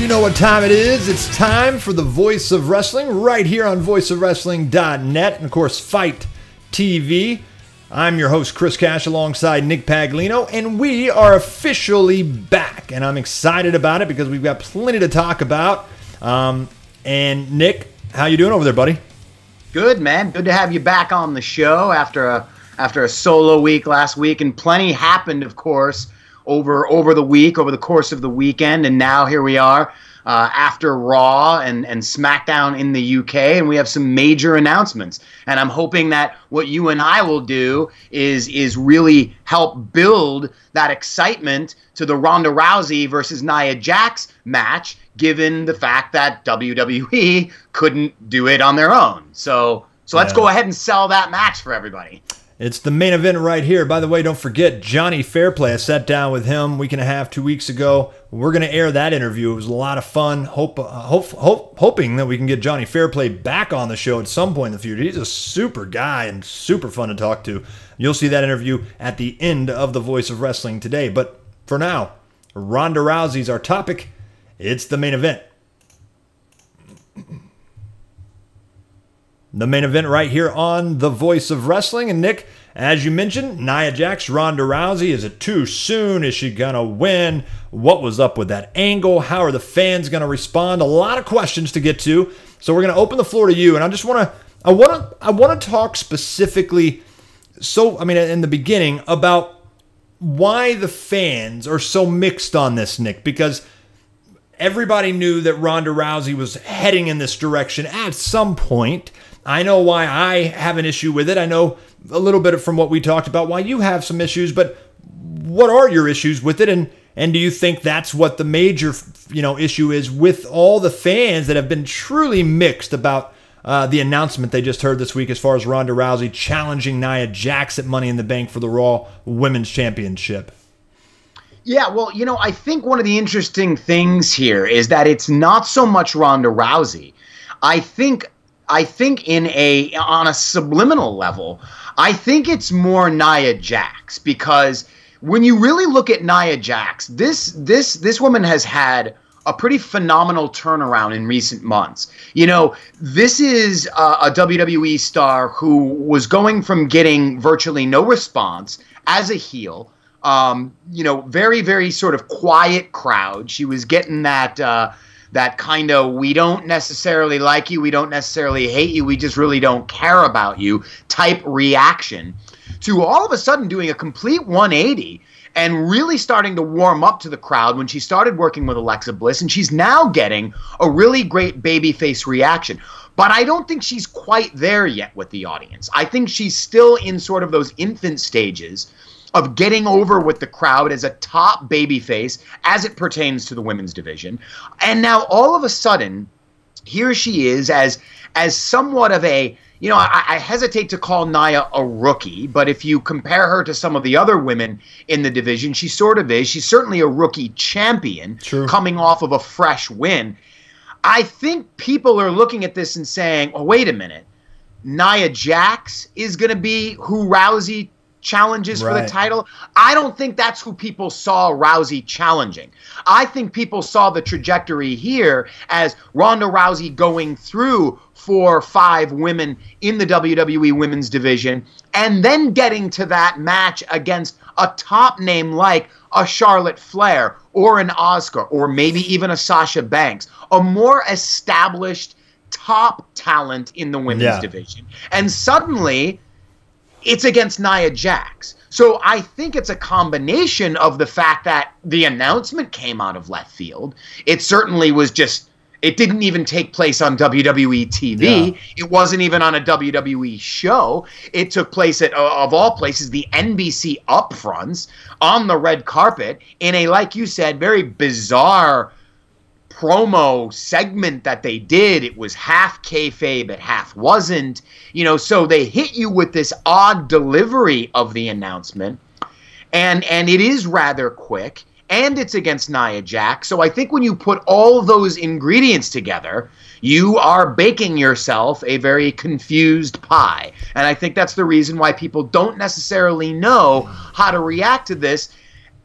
You know what time it is. It's time for the Voice of Wrestling right here on voiceofwrestling.net and, of course, Fight TV. I'm your host, Chris Cash, alongside Nick Paglino, and we are officially back. And I'm excited about it because we've got plenty to talk about. And, Nick, how you doing over there, buddy? Good, man. Good to have you back on the show after a solo week last week. And plenty happened, of course, over the course of the weekend, and now here we are after Raw and SmackDown in the UK, and we have some major announcements. And I'm hoping that what you and I will do is really help build that excitement to the Ronda Rousey versus Nia Jax match, given the fact that WWE couldn't do it on their own. So let's go ahead and sell that match for everybody. It's the main event right here. By the way, don't forget Jonny Fairplay. I sat down with him a week and a half, 2 weeks ago. We're going to air that interview. It was a lot of fun. Hoping that we can get Jonny Fairplay back on the show at some point in the future. He's a super guy and super fun to talk to. You'll see that interview at the end of the Voice of Wrestling today. But for now, Ronda Rousey's our topic. It's the main event. The main event right here on The Voice of Wrestling. And Nick, as you mentioned, Nia Jax, Ronda Rousey. Is it too soon? Is she going to win? What was up with that angle? How are the fans going to respond? A lot of questions to get to. So we're going to open the floor to you. And I just want to talk specifically, in the beginning, about why the fans are so mixed on this, Nick, because everybody knew that Ronda Rousey was heading in this direction at some point. I know why I have an issue with it. I know a little bit from what we talked about why you have some issues, but what are your issues with it? And do you think that's what the major, issue is with all the fans that have been truly mixed about the announcement they just heard this week as far as Ronda Rousey challenging Nia Jax at Money in the Bank for the Raw Women's Championship? Yeah, well, I think one of the interesting things here is that it's not so much Ronda Rousey. I think on a subliminal level, I think it's more Nia Jax, because when you really look at Nia Jax, this woman has had a pretty phenomenal turnaround in recent months. This is a WWE star who was going from getting virtually no response as a heel, very, very sort of quiet crowd. She was getting that kind of, we don't necessarily like you, we don't necessarily hate you, we just really don't care about you type reaction, to all of a sudden doing a complete 180 and really starting to warm up to the crowd when she started working with Alexa Bliss, and she's now getting a really great babyface reaction. But I don't think she's quite there yet with the audience. I think she's still in sort of those infant stages of getting over with the crowd as a top babyface as it pertains to the women's division. And now all of a sudden, here she is as somewhat of a, I hesitate to call Nia a rookie, but if you compare her to some of the other women in the division, she sort of is. She's certainly a rookie champion. True. Coming off of a fresh win. I think people are looking at this and saying, oh, wait a minute, Nia Jax is going to be who Rousey challenges for the title. I don't think that's who people saw Rousey challenging. I think people saw the trajectory here as Ronda Rousey going through 4 or 5 women in the WWE women's division and then getting to that match against a top name like a Charlotte Flair or an Asuka or maybe even a Sasha Banks, a more established top talent in the women's division. And suddenly it's against Nia Jax. So I think it's a combination of the fact that the announcement came out of left field. It certainly was just, it didn't even take place on WWE TV. Yeah. It wasn't even on a WWE show. It took place at, of all places, the NBC upfronts on the red carpet in a, like you said, very bizarre promo segment that they did. It was half kayfabe, it half wasn't. So they hit you with this odd delivery of the announcement, and it is rather quick, and it's against Nia Jax. So I think when you put all those ingredients together, you are baking yourself a very confused pie. And I think that's the reason why people don't necessarily know how to react to this.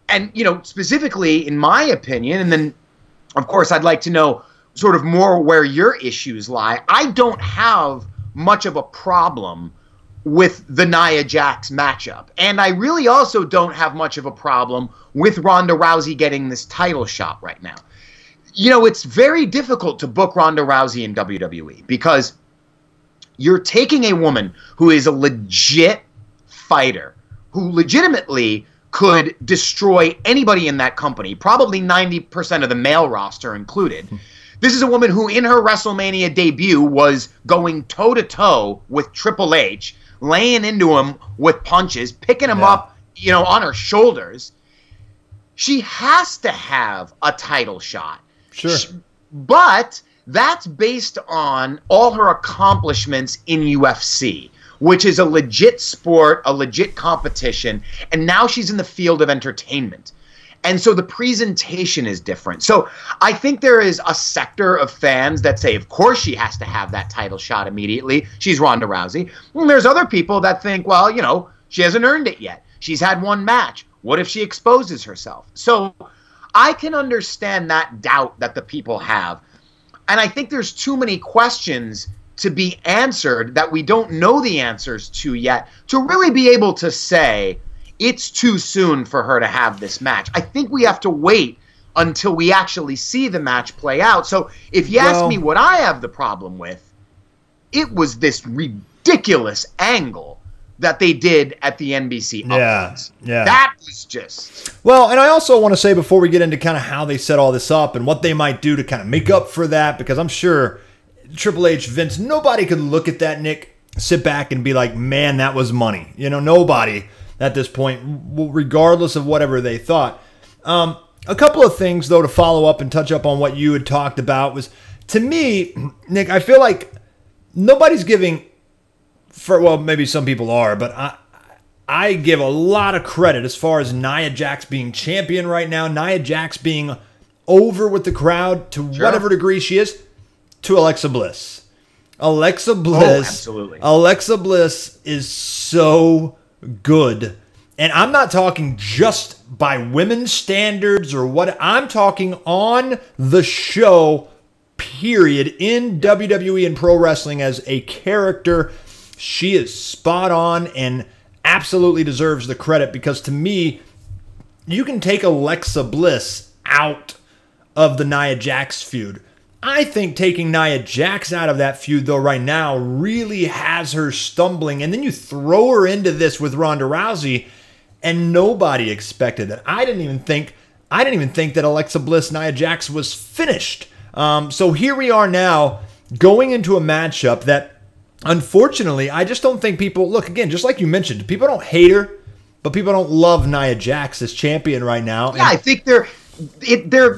And, specifically, in my opinion, and then of course, I'd like to know sort of more where your issues lie. I don't have much of a problem with the Nia Jax matchup. And I really also don't have much of a problem with Ronda Rousey getting this title shot right now. You know, it's very difficult to book Ronda Rousey in WWE because you're taking a woman who is a legit fighter, who legitimately could destroy anybody in that company, probably 90% of the male roster included. This is a woman who in her WrestleMania debut was going toe-to-toe with Triple H, laying into him with punches, picking him up, you know, on her shoulders. She has to have a title shot. Sure. But that's based on all her accomplishments in UFC, which is a legit sport, a legit competition, and now she's in the field of entertainment. And so the presentation is different. So I think there is a sector of fans that say, of course she has to have that title shot immediately. She's Ronda Rousey. And there's other people that think, well, you know, she hasn't earned it yet. She's had one match. What if she exposes herself? So I can understand that doubt that the people have. And I think there's too many questions to be answered that we don't know the answers to yet to really be able to say, it's too soon for her to have this match. I think we have to wait until we actually see the match play out. So if you ask me what I have the problem with, it was this ridiculous angle that they did at the NBC uploads. Yeah. That was just... Well, and I also want to say before we get into kind of how they set all this up and what they might do to kind of make up for that, because I'm sure Triple H, Vince, nobody could look at that, Nick, sit back and be like, man, that was money. You know, nobody at this point, regardless of whatever they thought. A couple of things, though, to follow up and touch up on what you had talked about was, to me, Nick, I feel like nobody's giving, well, maybe some people are, but I give a lot of credit as far as Nia Jax being champion right now, Nia Jax being over with the crowd to whatever degree she is, to Alexa Bliss. Alexa Bliss is so good. And I'm not talking just by women's standards or what. I'm talking on the show, period, in WWE and pro wrestling as a character. She is spot on and absolutely deserves the credit because to me, you can take Alexa Bliss out of the Nia Jax feud. I think taking Nia Jax out of that feud, though, right now really has her stumbling. And then you throw her into this with Ronda Rousey, and nobody expected that. I didn't even think that Alexa Bliss, Nia Jax was finished. So here we are now going into a matchup that, unfortunately, I just don't think people, look, again, just like you mentioned, people don't hate her, but people don't love Nia Jax as champion right now. Yeah, I think they're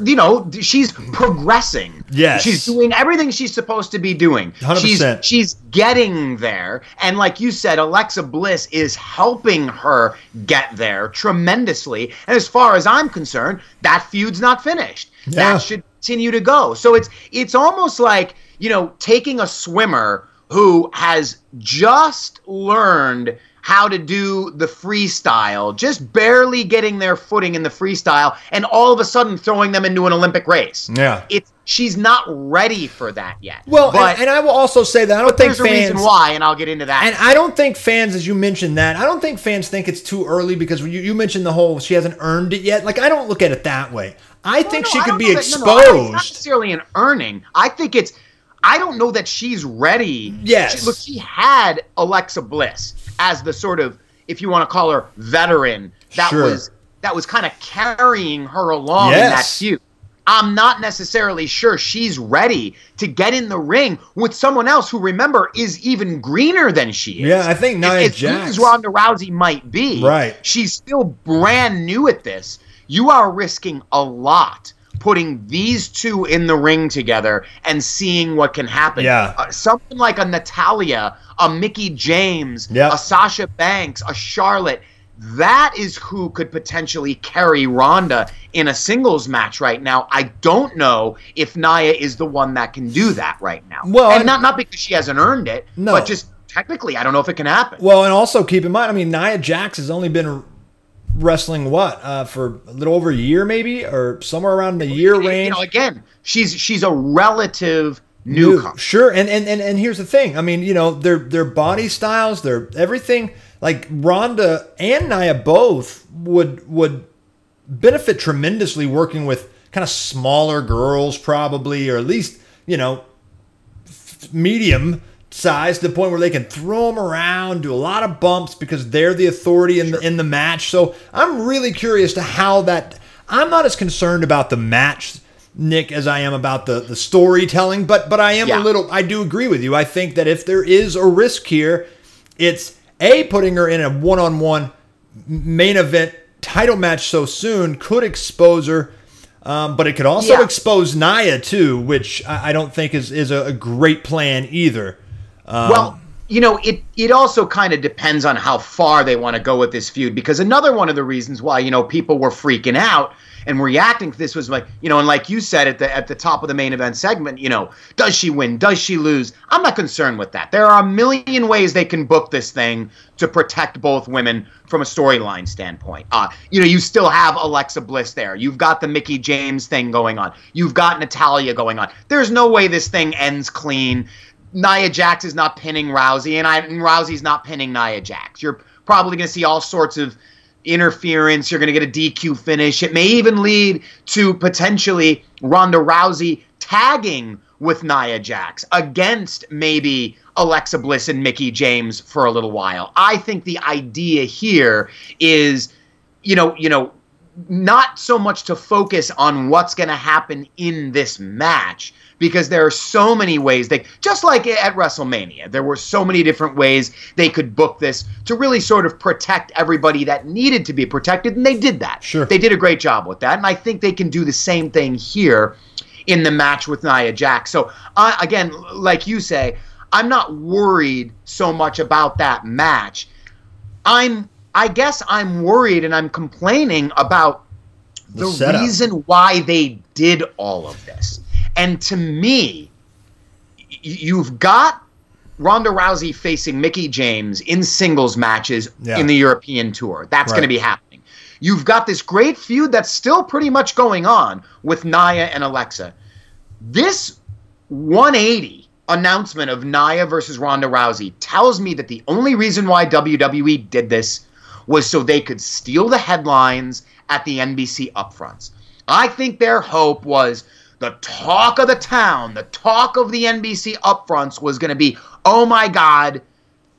you know, she's progressing. Yes. She's doing everything she's supposed to be doing. 100%. She's getting there. And like you said, Alexa Bliss is helping her get there tremendously. And as far as I'm concerned, that feud's not finished. Yeah. That should continue to go. So it's almost like, you know, taking a swimmer who has just learned how to do the freestyle, just barely getting their footing in the freestyle, and all of a sudden throwing them into an Olympic race. Yeah. She's not ready for that yet. Well, and I will also say that I don't think there's a reason why, and I'll get into that. And I don't think fans, as you mentioned that, I don't think fans think it's too early because you mentioned the whole she hasn't earned it yet. Like, I don't look at it that way. I think she could be exposed. It's not necessarily an earning. I think I don't know that she's ready. Yes. Look, she had Alexa Bliss as the sort of, if you want to call her, veteran that was kind of carrying her along in that feud. I'm not necessarily sure she's ready to get in the ring with someone else who, remember, is even greener than she is. Yeah, I think Nia Jax, as Ronda Rousey might be, right, she's still brand new at this. You are risking a lot putting these two in the ring together and seeing what can happen. Yeah. Something like a Natalya, a Mickie James, a Sasha Banks, a Charlotte, that is who could potentially carry Ronda in a singles match right now. I don't know if Nia is the one that can do that right now. Well, and not because she hasn't earned it, but just technically, I don't know if it can happen. Well, and also keep in mind, I mean, Nia Jax has only been wrestling for a little over a year, maybe, or somewhere around the year range. You know, again, she's a relative newcomer. Sure, and here's the thing. I mean, you know, their body styles, their everything. Like Ronda and Nia both would benefit tremendously working with kind of smaller girls, probably, or at least, you know, medium size, to the point where they can throw them around, do a lot of bumps because they're the authority in the match. So I'm really curious to how that. I'm not as concerned about the match, Nick, as I am about the storytelling, but I am a little. I do agree with you. I think that if there is a risk here, it's putting her in a one-on-one main event title match so soon could expose her. But it could also expose Nia too, which I don't think is a great plan either. Well, you know, it also kind of depends on how far they want to go with this feud, because another one of the reasons why, you know, people were freaking out and reacting to this was like, you know, and like you said at the top of the main event segment, you know, does she win? Does she lose? I'm not concerned with that. There are a million ways they can book this thing to protect both women from a storyline standpoint. You know, you still have Alexa Bliss there. You've got the Mickie James thing going on. You've got Natalya going on. There's no way this thing ends clean. Nia Jax is not pinning Rousey, and Rousey's not pinning Nia Jax. You're probably going to see all sorts of interference. You're going to get a DQ finish. It may even lead to potentially Ronda Rousey tagging with Nia Jax against maybe Alexa Bliss and Mickie James for a little while. I think the idea here is, you know, not so much to focus on what's going to happen in this match, because there are so many ways just like at WrestleMania, there were so many different ways they could book this to really sort of protect everybody that needed to be protected, and they did that. Sure. They did a great job with that, and I think they can do the same thing here in the match with Nia Jax. So, again, like you say, I'm not worried so much about that match. I guess I'm worried and I'm complaining about the reason why they did all of this. And to me, you've got Ronda Rousey facing Mickie James in singles matches in the European tour. That's going to be happening. You've got this great feud that's still pretty much going on with Nia and Alexa. This 180 announcement of Nia versus Ronda Rousey tells me that the only reason why WWE did this was so they could steal the headlines at the NBC upfronts. I think their hope was the talk of the town, the talk of the NBC upfronts was going to be, oh my God,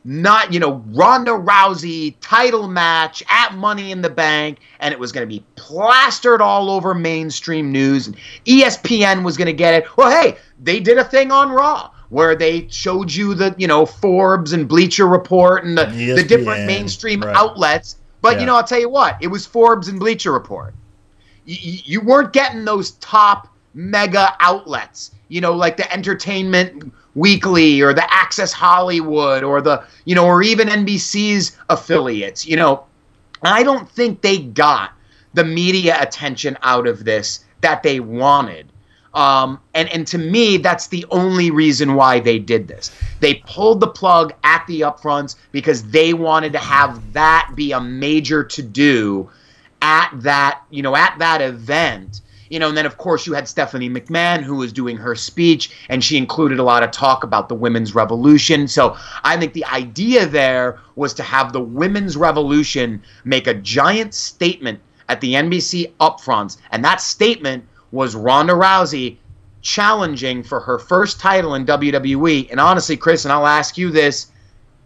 not, you know, Ronda Rousey title match at Money in the Bank, and it was going to be plastered all over mainstream news, and ESPN was going to get it. Well, hey, they did a thing on Raw where they showed you the, you know, Forbes and Bleacher Report and the different mainstream outlets. But, you know, I'll tell you what, it was Forbes and Bleacher Report. You weren't getting those top mega outlets, you know, like the Entertainment Weekly or the Access Hollywood or the, you know, or even NBC's affiliates. You know, I don't think they got the media attention out of this that they wanted. And to me, that's the only reason why they did this. They pulled the plug at the upfronts because they wanted to have that be a major to-do at that, you know, at that event. You know, and then, of course, you had Stephanie McMahon, who was doing her speech, and she included a lot of talk about the women's revolution. So I think the idea there was to have the women's revolution make a giant statement at the NBC upfronts, and that statement was Ronda Rousey challenging for her first title in WWE. And honestly, Chris, and I'll ask you this,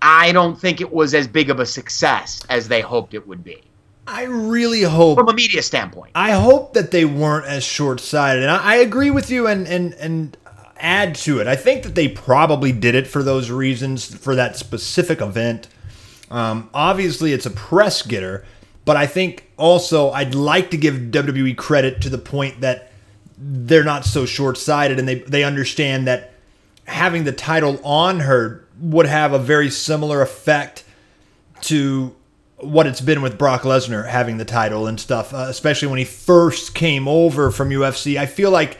I don't think it was as big of a success as they hoped it would be. I really hope, from a media standpoint, I hope that they weren't as short-sighted. And I agree with you and add to it. I think that they probably did it for those reasons, for that specific event. Obviously, it's a press getter, but I think also I'd like to give WWE credit to the point that they're not so short-sighted and they understand that having the title on her would have a very similar effect to what it's been with Brock Lesnar having the title and stuff, especially when he first came over from UFC. I feel like,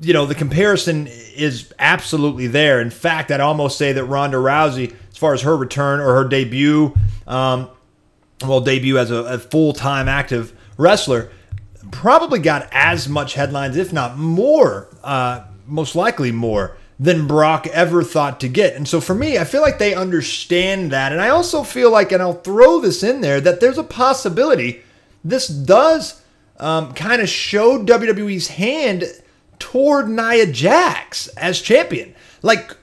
you know, the comparison is absolutely there. In fact, I'd almost say that Ronda Rousey, as far as her return or her debut, will debut as a full-time active wrestler, probably got as much headlines, if not more, most likely more, than Brock ever thought to get. And so for me, I feel like they understand that. And I also feel like, and I'll throw this in there, that there's a possibility this does kind of show WWE's hand toward Nia Jax as champion. Like,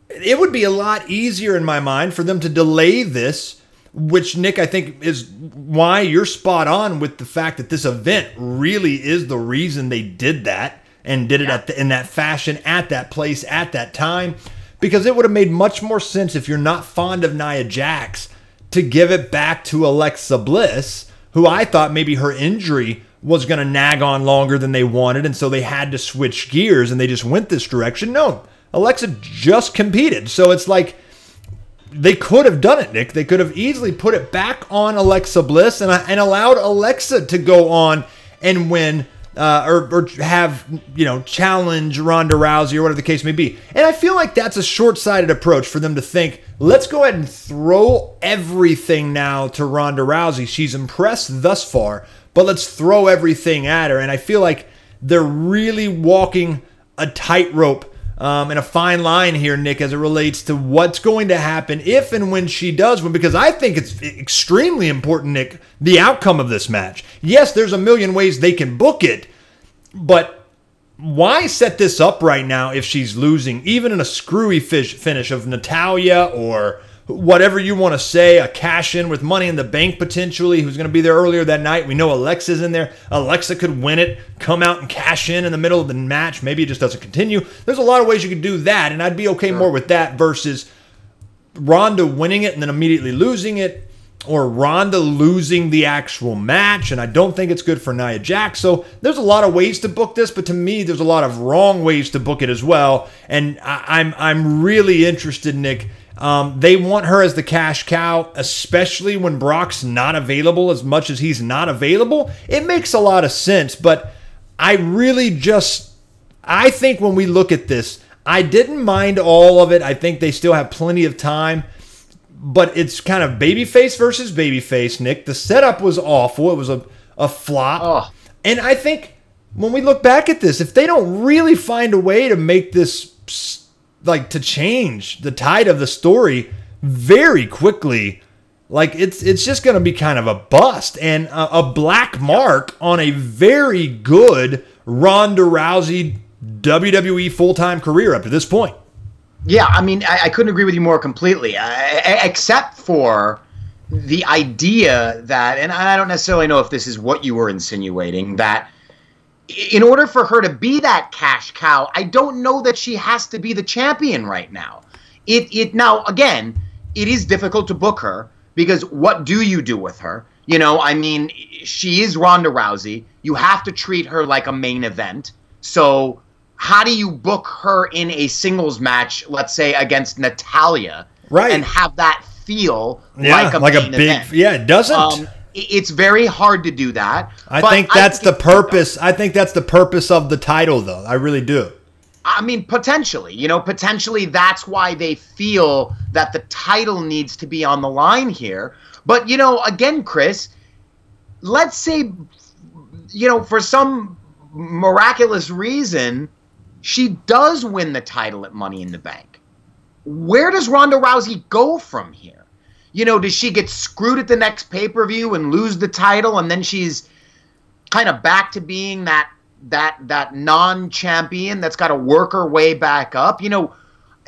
it would be a lot easier in my mind for them to delay this, which, Nick, I think is why you're spot on with the fact that this event really is the reason they did that and did it in that fashion, at that place, at that time. Because it would have made much more sense, if you're not fond of Nia Jax, to give it back to Alexa Bliss, who I thought maybe her injury was going to nag on longer than they wanted, and so they had to switch gears, and they just went this direction. No, Alexa just competed. So it's like, they could have done it, Nick. They could have easily put it back on Alexa Bliss and allowed Alexa to go on and win, or have, challenge Ronda Rousey or whatever the case may be. And I feel like that's a short-sighted approach for them to think, let's go ahead and throw everything now to Ronda Rousey. She's impressed thus far, but let's throw everything at her. And I feel like they're really walking a tightrope and a fine line here, Nick, as it relates to what's going to happen if and when she does win, because I think it's extremely important, Nick, the outcome of this match. Yes, there's a million ways they can book it, but why set this up right now if she's losing, even in a screwy finish of Natalya or whatever you want to say, a cash-in with Money in the Bank potentially, who's going to be there earlier that night. We know Alexa's in there. Alexa could win it, come out and cash in the middle of the match. Maybe it just doesn't continue. There's a lot of ways you could do that, and I'd be okay more with that versus Ronda winning it and then immediately losing it, or Ronda losing the actual match, and I don't think it's good for Nia Jax. So there's a lot of ways to book this, but to me, there's a lot of wrong ways to book it as well, and I'm really interested, Nick. They want her as the cash cow, especially when Brock's not available as much as he's not available. It makes a lot of sense, but I think when we look at this, I didn't mind all of it. I think they still have plenty of time, but it's kind of babyface versus babyface, Nick. The setup was awful. It was a flop. Oh. And I think when we look back at this, if they don't really find a way to make this, like, to change the tide of the story very quickly, like, it's just going to be kind of a bust and a black mark on a very good Ronda Rousey WWE full-time career up to this point. Yeah, I mean, I couldn't agree with you more completely, except for the idea that, and I don't necessarily know if this is what you were insinuating, that in order for her to be that cash cow, I don't know that she has to be the champion right now. Now, again, it is difficult to book her, because what do you do with her? I mean, she is Ronda Rousey. You have to treat her like a main event. So how do you book her in a singles match, let's say, against Natalya, right, and have that feel like a main event? Yeah, it doesn't. It's very hard to do that. I think that's the purpose. I think that's the purpose of the title, though. I really do. I mean, potentially. Potentially that's why they feel that the title needs to be on the line here. But, again, Chris, let's say, for some miraculous reason, she does win the title at Money in the Bank. Where does Ronda Rousey go from here? Does she get screwed at the next pay-per-view and lose the title, and then she's kind of back to being that non-champion that's got to work her way back up?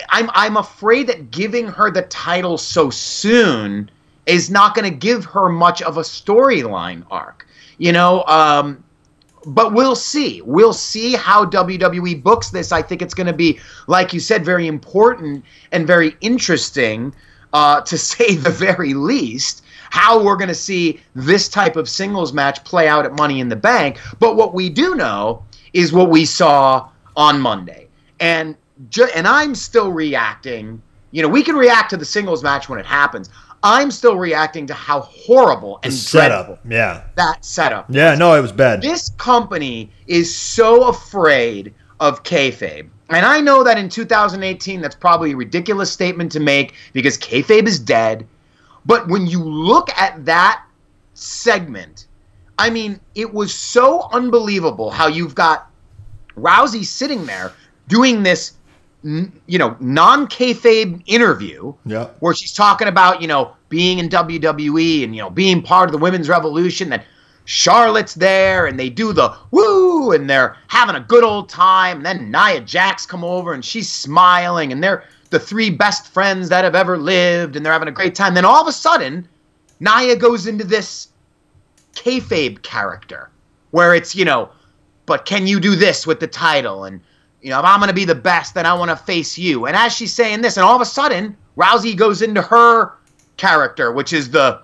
I'm afraid that giving her the title so soon is not going to give her much of a storyline arc. But we'll see. We'll see how WWE books this. I think it's going to be, like you said, very important and very interesting, to say the very least, how we're going to see this type of singles match play out at Money in the Bank. But what we do know is what we saw on Monday. And I'm still reacting. We can react to the singles match when it happens. I'm still reacting to how horrible and dreadful that setup was. Yeah, no, it was bad. This company is so afraid of kayfabe. And I know that in 2018, that's probably a ridiculous statement to make because kayfabe is dead. But when you look at that segment, I mean, it was so unbelievable how you've got Rousey sitting there doing this, you know, non-kayfabe interview where she's talking about, you know, being in WWE and, you know, being part of the women's revolution. That Charlotte's there and they do the woo and they're having a good old time. And then Nia Jax come over and she's smiling and they're the three best friends that have ever lived and they're having a great time. Then all of a sudden, Nia goes into this kayfabe character where it's, you know, but can you do this with the title? And, you know, if I'm going to be the best, then I want to face you. And as she's saying this, and all of a sudden, Rousey goes into her character, which is the,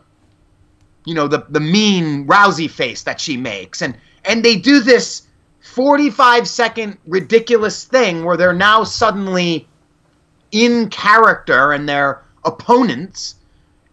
you know, the mean Rousey face that she makes. And they do this 45-second ridiculous thing where they're now suddenly in character and they're opponents.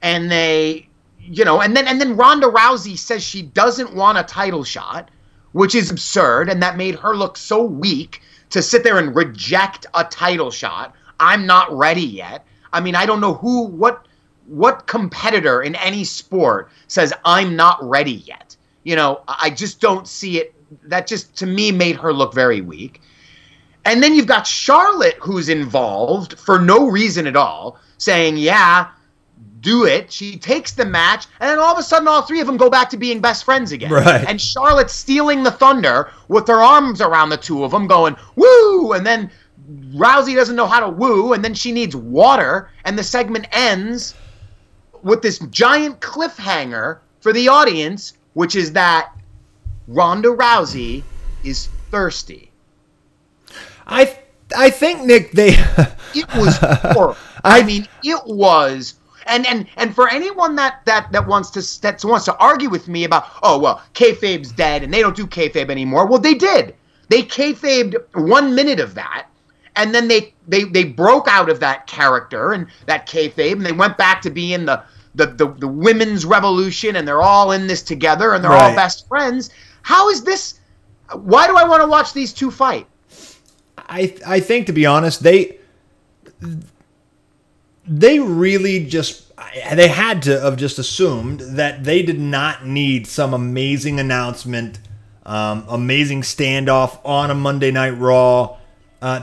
And they, you know, and then Ronda Rousey says she doesn't want a title shot, which is absurd. And that made her look so weak to sit there and reject a title shot. I'm not ready yet. I mean, I don't know what competitor in any sport says I'm not ready yet. You know, I just don't see it. That just, to me, made her look very weak. And then you've got Charlotte, who's involved for no reason at all, saying, yeah, do it. She takes the match, and then all of a sudden all three of them go back to being best friends again. Right. And Charlotte's stealing the thunder with her arms around the two of them going, woo! And then Rousey doesn't know how to woo, and then she needs water, and the segment ends with this giant cliffhanger for the audience, which is that Ronda Rousey is thirsty. I think, Nick, it was horrible. I mean, it was. And for anyone that wants to argue with me about, oh well, kayfabe's dead and they don't do kayfabe anymore. Well, they did. They kayfabed 1 minute of that, and then they broke out of that character and that kayfabe, and they went back to being the women's revolution, and they're all in this together, and they're all best friends. How is this? Why do I want to watch these two fight? I think, to be honest, they really just, they had to have just assumed that they did not need some amazing announcement, amazing standoff on a Monday Night Raw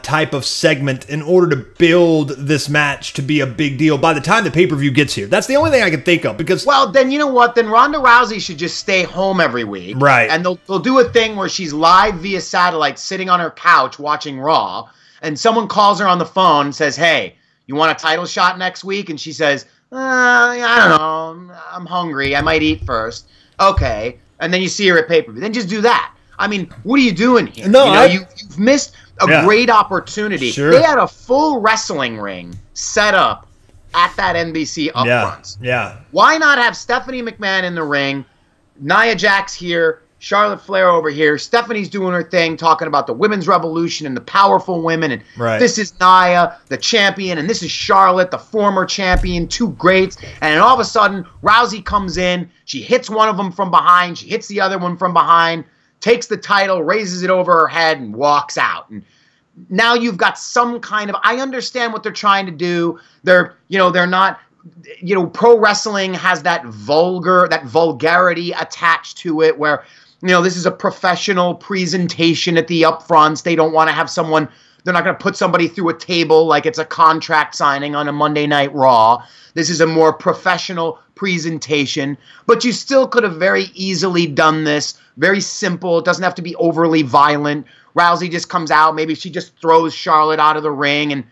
type of segment in order to build this match to be a big deal by the time the pay-per-view gets here. That's the only thing I can think of, because... Well, then you know what? Then Ronda Rousey should just stay home every week. Right. And they'll do a thing where she's live via satellite sitting on her couch watching Raw, and someone calls her on the phone and says, hey, you want a title shot next week? And she says, I don't know. I'm hungry. I might eat first. Okay. And then you see her at pay-per-view. Then just do that. I mean, what are you doing here? No, you've missed a great opportunity. Sure. They had a full wrestling ring set up at that NBC upfronts. Yeah. Why not have Stephanie McMahon in the ring, Nia Jax here, Charlotte Flair over here, Stephanie's doing her thing, talking about the women's revolution and the powerful women, and this is Nia, the champion, and this is Charlotte, the former champion, two greats, and then all of a sudden, Rousey comes in, she hits one of them from behind, she hits the other one from behind, takes the title, raises it over her head, and walks out. And now you've got some kind of, I understand what they're trying to do. They're not, pro wrestling has that vulgarity attached to it where, this is a professional presentation at the upfronts. They don't want to have someone, they're not going to put somebody through a table like it's a contract signing on a Monday Night Raw. This is a more professional presentation, but you still could have very easily done this. Very simple. It doesn't have to be overly violent. Rousey just comes out. Maybe she just throws Charlotte out of the ring and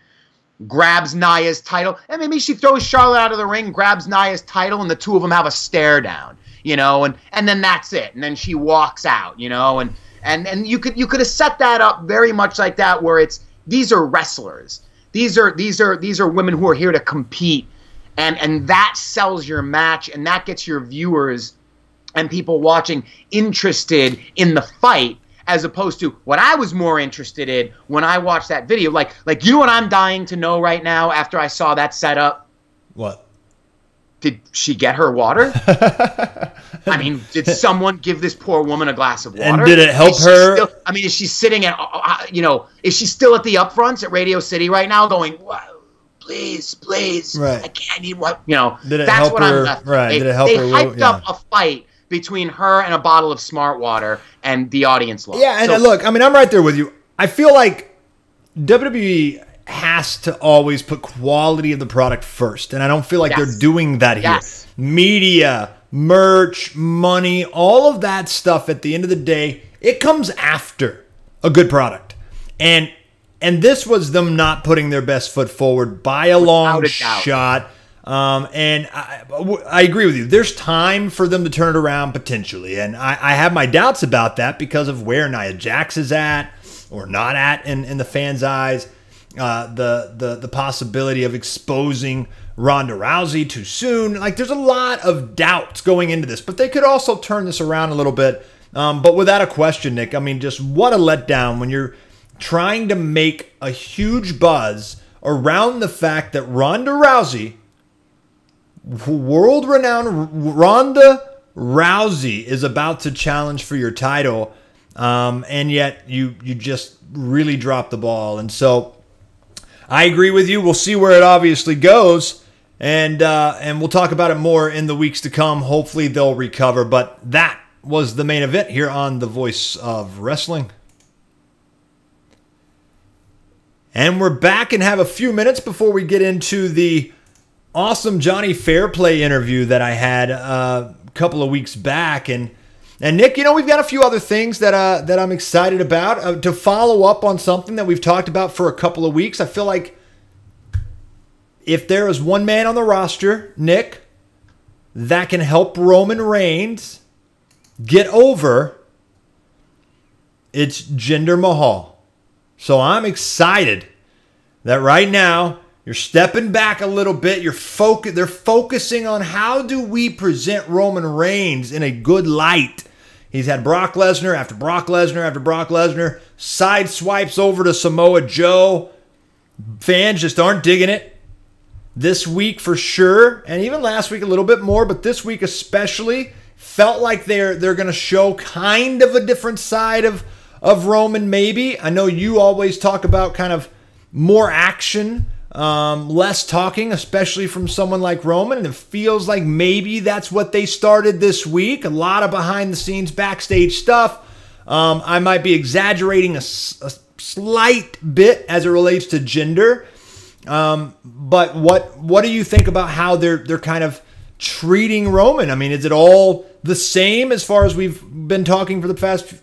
grabs Nia's title. And maybe she throws Charlotte out of the ring, grabs Nia's title, and the two of them have a stare down, and then that's it. And then she walks out, and you could have set that up very much like that, where these are wrestlers. These are women who are here to compete. And that sells your match, and that gets your viewers and people watching interested in the fight, as opposed to what I was more interested in when I watched that video. Like what I'm dying to know right now after I saw that setup? What? Did she get her water? I mean, did someone give this poor woman a glass of water? And did it help her? Is she sitting at, is she still at the upfronts at Radio City right now going, please, right. I can't need what, Did it that's help what her? I'm left. Right. Did it help they her? Hyped up a fight between her and a bottle of smart water, and the audience loves. Yeah, and look, I mean, I'm right there with you. I feel like WWE has to always put quality of the product first, and I don't feel like they're doing that here. Yes. Media, merch, money, all of that stuff at the end of the day, it comes after a good product. And this was them not putting their best foot forward by a long shot. And I agree with you. There's time for them to turn it around potentially. And I have my doubts about that because of where Nia Jax is at or not at in the fans' eyes. The possibility of exposing Ronda Rousey too soon. Like, there's a lot of doubts going into this, but they could also turn this around a little bit. But without a question, Nick, I mean, just what a letdown when you're trying to make a huge buzz around the fact that Ronda Rousey, world-renowned Ronda Rousey, is about to challenge for your title, and yet you just really dropped the ball. And so I agree with you. We'll see where it obviously goes, and we'll talk about it more in the weeks to come. Hopefully they'll recover, but that was the main event here on The Voice of Wrestling. And we're back and have a few minutes before we get into the awesome Jonny Fairplay interview that I had a couple of weeks back. And Nick, you know, we've got a few other things that I'm excited about to follow up on something that we've talked about for a couple of weeks. I feel like if there is one man on the roster, Nick, that can help Roman Reigns get over, it's Jinder Mahal. So I'm excited that right now you're stepping back a little bit. They're focusing on how do we present Roman Reigns in a good light. He's had Brock Lesnar after Brock Lesnar after Brock Lesnar. Side swipes over to Samoa Joe. Fans just aren't digging it. This week for sure, and even last week a little bit more, but this week especially, felt like they're going to show kind of a different side of Roman maybe. I know you always talk about kind of more action, less talking, especially from someone like Roman, and it feels like maybe that's what they started this week. A lot of behind-the-scenes backstage stuff. I might be exaggerating a slight bit as it relates to Jinder, but what do you think about how they're kind of treating Roman? I mean, is it all the same as far as we've been talking for the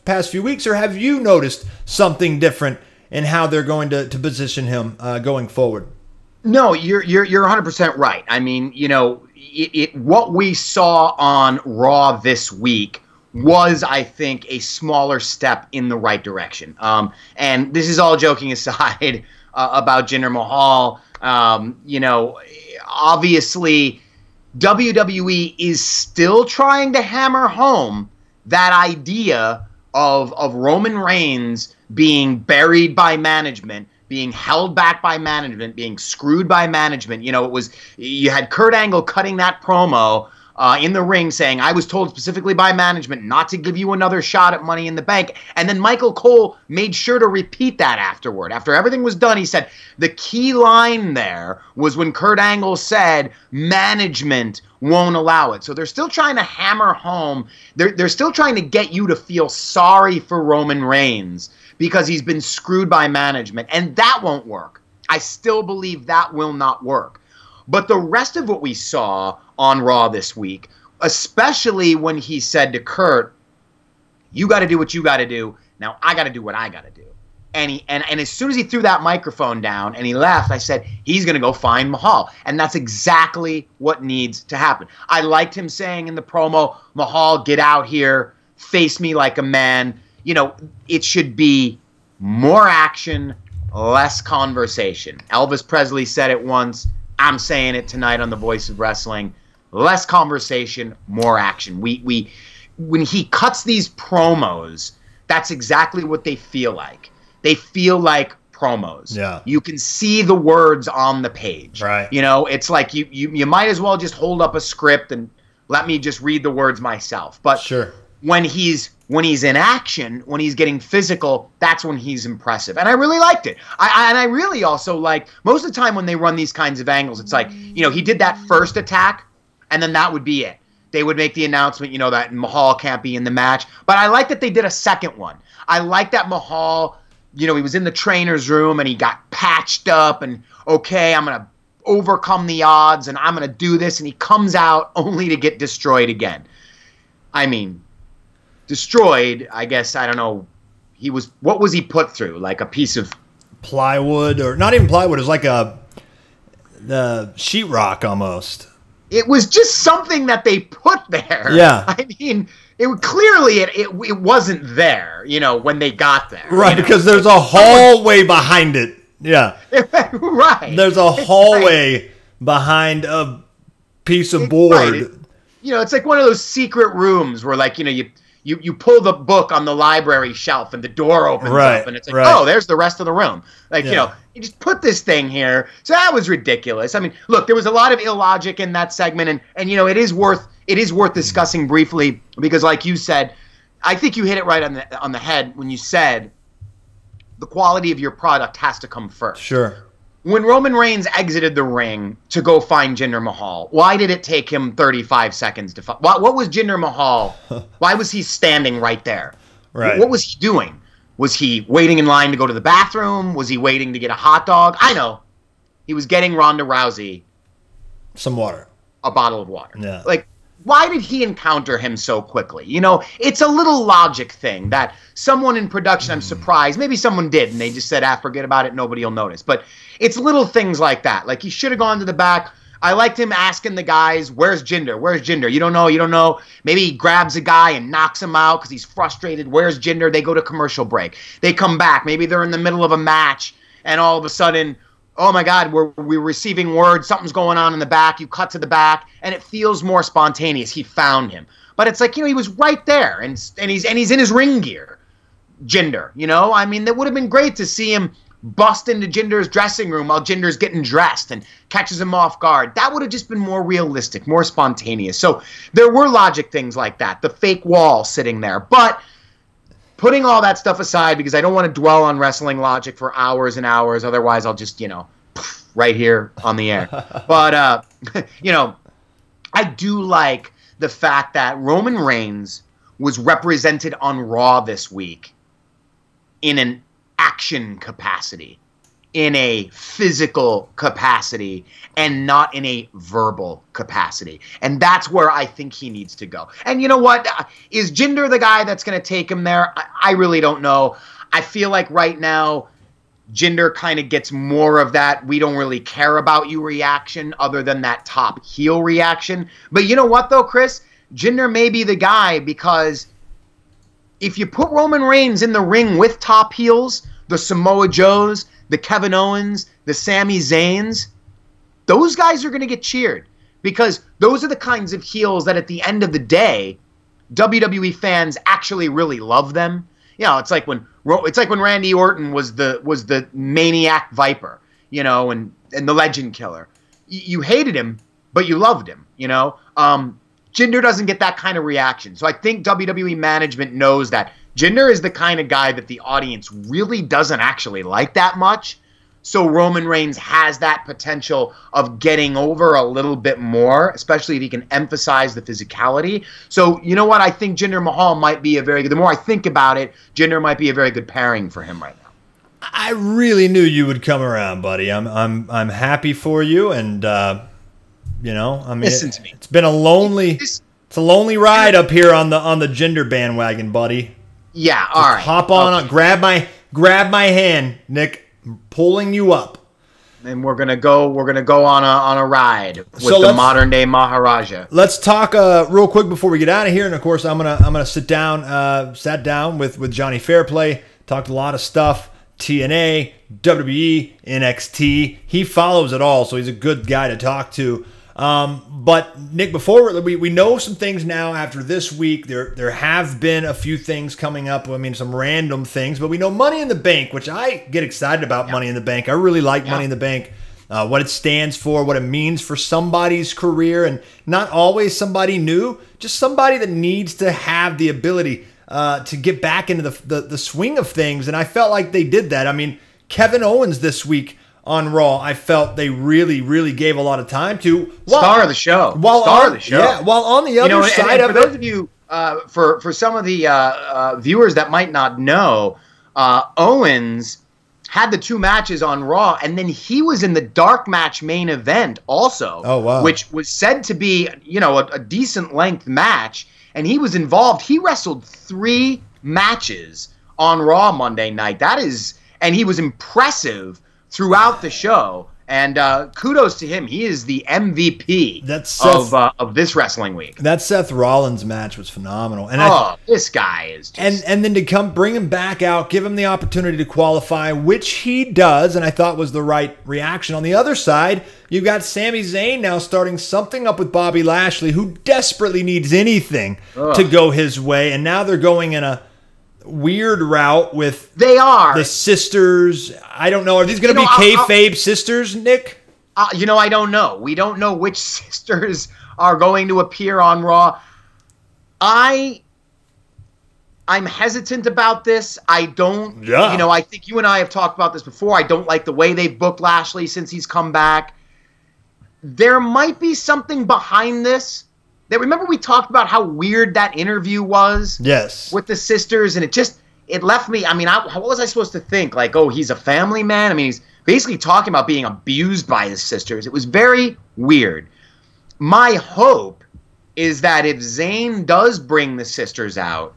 past few weeks, or have you noticed something different in how they're going to position him going forward? No, you're 100% right. I mean, you know, what we saw on Raw this week was, I think, a smaller step in the right direction. And this is all joking aside about Jinder Mahal. You know, obviously WWE is still trying to hammer home that idea of Roman Reigns being buried by management, being held back by management, being screwed by management. You know, you had Kurt Angle cutting that promo in the ring saying, I was told specifically by management not to give you another shot at Money in the Bank. And then Michael Cole made sure to repeat that afterward. After everything was done, he said the key line there was when Kurt Angle said management won't allow it. So they're still trying to hammer home. They're still trying to get you to feel sorry for Roman Reigns because he's been screwed by management. And that won't work. I still believe that will not work. But the rest of what we saw on Raw this week, especially when he said to Kurt, you got to do what you got to do. Now I got to do what I got to do. And as soon as he threw that microphone down and he left, I said, he's going to go find Mahal. And that's exactly what needs to happen. I liked him saying in the promo, Mahal, get out here, face me like a man. You know, it should be more action, less conversation. Elvis Presley said it once. I'm saying it tonight on The Voice of Wrestling. Less conversation, more action. When he cuts these promos, that's exactly what they feel like. They feel like promos. Yeah. You can see the words on the page. Right. You know, it's like you might as well just hold up a script and let me just read the words myself. But sure, when he's in action, when he's getting physical, that's when he's impressive. And I really liked it. I really also like, most of the time when they run these kinds of angles, it's like, you know, he did that first attack, and then that would be it. they would make the announcement, that Mahal can't be in the match. But I like that they did a second one. I like that Mahal, he was in the trainer's room and he got patched up and, okay, I'm going to overcome the odds and I'm going to do this. And he comes out only to get destroyed again. I mean, destroyed, I guess, I don't know. What was he put through? Like a piece of plywood, or not even plywood. It was like the sheetrock almost. It was just something that they put there. Yeah. I mean, it wasn't there, when they got there. Right, because there's a hallway behind it. Yeah. Right. There's a hallway behind a piece of board. Right. It's like one of those secret rooms where, like, you pull the book on the library shelf and the door opens up and it's like, oh, there's the rest of the room. Like, you just put this thing here. So that was ridiculous. I mean, look, there was a lot of illogic in that segment, and it is worth discussing briefly because, like you said, I think you hit it right on the head when you said the quality of your product has to come first. Sure. When Roman Reigns exited the ring to go find Jinder Mahal, why did it take him 35 seconds to find? What was Jinder Mahal? Why was he standing right there? Right. What was he doing? Was he waiting in line to go to the bathroom? Was he waiting to get a hot dog? I know. He was getting Ronda Rousey some water. A bottle of water. Yeah. Like, why did he encounter him so quickly? It's a little logic thing that someone in production, I'm surprised, maybe someone did, and they just said, forget about it, nobody will notice. But it's little things like that. Like, he should have gone to the back. I liked him asking the guys, where's Jinder? Where's Jinder? You don't know. Maybe he grabs a guy and knocks him out because he's frustrated. Where's Jinder? They go to commercial break. They come back. Maybe they're in the middle of a match, and all of a sudden, oh my God, we're receiving word, something's going on in the back. You cut to the back, and it feels more spontaneous. He found him. But it's like, he was right there, and he's in his ring gear, Jinder, I mean, that would have been great to see him bust into Jinder's dressing room while Jinder's getting dressed and catches him off guard. That would have just been more realistic, more spontaneous. So there were logic things like that, the fake wall sitting there. But putting all that stuff aside, because I don't want to dwell on wrestling logic for hours and hours. Otherwise, I'll just, right here on the air. But, I do like the fact that Roman Reigns was represented on Raw this week in an action capacity, in a physical capacity, and not in a verbal capacity. And that's where I think he needs to go. And you know what? Is Jinder the guy that's going to take him there? I really don't know. I feel like right now, Jinder kind of gets more of that we don't really care about you reaction other than that top heel reaction. But you know what, though, Chris? Jinder may be the guy because if you put Roman Reigns in the ring with top heels, the Samoa Joes, the Kevin Owens, the Sami Zayns, those guys are going to get cheered because those are the kinds of heels that at the end of the day, WWE fans actually really love them. It's like when Randy Orton was the maniac Viper, and the Legend Killer. You hated him, but you loved him. Jinder doesn't get that kind of reaction. So I think WWE management knows that Jinder is the kind of guy that the audience really doesn't actually like that much. So Roman Reigns has that potential of getting over a little bit more, especially if he can emphasize the physicality. So you know what? I think Jinder Mahal might be the more I think about it, Jinder might be a very good pairing for him right now. I really knew you would come around, buddy. I'm happy for you, and listen to me. It's been a lonely ride up here on the Jinder bandwagon, buddy. Yeah, all right. Hop on, grab my hand, Nick. I'm pulling you up. And we're gonna go on a ride with the modern day Maharaja. Let's talk real quick before we get out of here. And of course, I'm gonna sat down with Jonny Fairplay, talked a lot of stuff. TNA, WWE, NXT. He follows it all, so he's a good guy to talk to. But Nick, before we know some things now after this week, there have been a few things coming up. I mean, some random things, but we know Money in the Bank, which I get excited about. Money in the Bank. I really like Money in the Bank. What it stands for, what it means for somebody's career, and not always somebody new, just somebody that needs to have the ability to get back into the swing of things. And I felt like they did that. I mean, Kevin Owens this week on Raw, I felt they really, really gave a lot of time to. Star of the show. Star of the show. Yeah, while on the other side and of for those of you, for some of the viewers that might not know, Owens had the 2 matches on Raw, and then he was in the dark match main event also. Oh, wow. Which was said to be, a decent length match, and he was involved. He wrestled 3 matches on Raw Monday night. And he was impressive throughout the show. And kudos to him. He is the MVP of this wrestling week. That Seth Rollins match was phenomenal. And this guy is just... And then to bring him back out, give him the opportunity to qualify, which he does, and I thought was the right reaction. On the other side, you've got Sami Zayn now starting something up with Bobby Lashley, who desperately needs anything to go his way. And now they're going in a weird route with the sisters. I don't know. Are these going to be kayfabe sisters, Nick? I don't know. We don't know which sisters are going to appear on Raw. I'm hesitant about this. I don't. Yeah. I think you and I have talked about this before. I don't like the way they've booked Lashley since he's come back. There might be something behind this. Remember we talked about how weird that interview was? Yes. With the sisters, and it left me, what was I supposed to think? Like, oh, he's a family man? He's basically talking about being abused by his sisters. It was very weird. My hope is that if Zayn does bring the sisters out,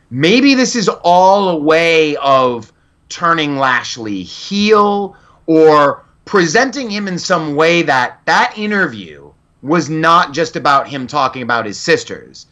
maybe this is all a way of turning Lashley heel or presenting him in some way that interview was not just about him talking about his sisters.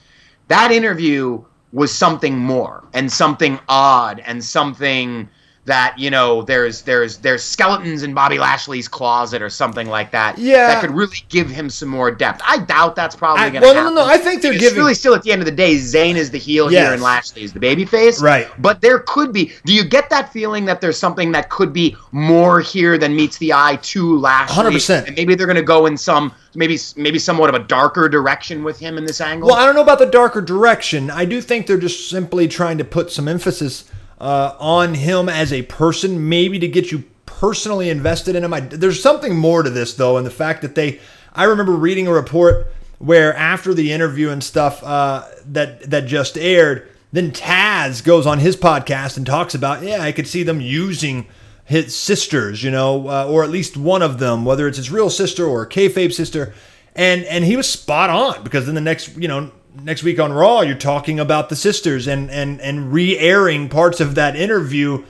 That interview was something more and something odd and something that, there's skeletons in Bobby Lashley's closet or something like that. Yeah. That could really give him some more depth. I doubt that's probably going to happen. No. I think they're giving... really still, at the end of the day, Zayn is the heel here and Lashley is the babyface. Right. But there could be... Do you get that feeling that there's something that could be more here than meets the eye to Lashley? 100%. And maybe they're going to go in some... Maybe somewhat of a darker direction with him in this angle? Well, I don't know about the darker direction. I do think they're just simply trying to put some emphasis on him as a person, maybe to get you personally invested in him. There's something more to this, though, and the fact that I remember reading a report where after the interview and stuff that just aired, then Taz goes on his podcast and talks about, I could see them using his sisters, or at least one of them, whether it's his real sister or a kayfabe sister, and he was spot on, because then the next week on Raw, you're talking about the sisters and re-airing parts of that interview.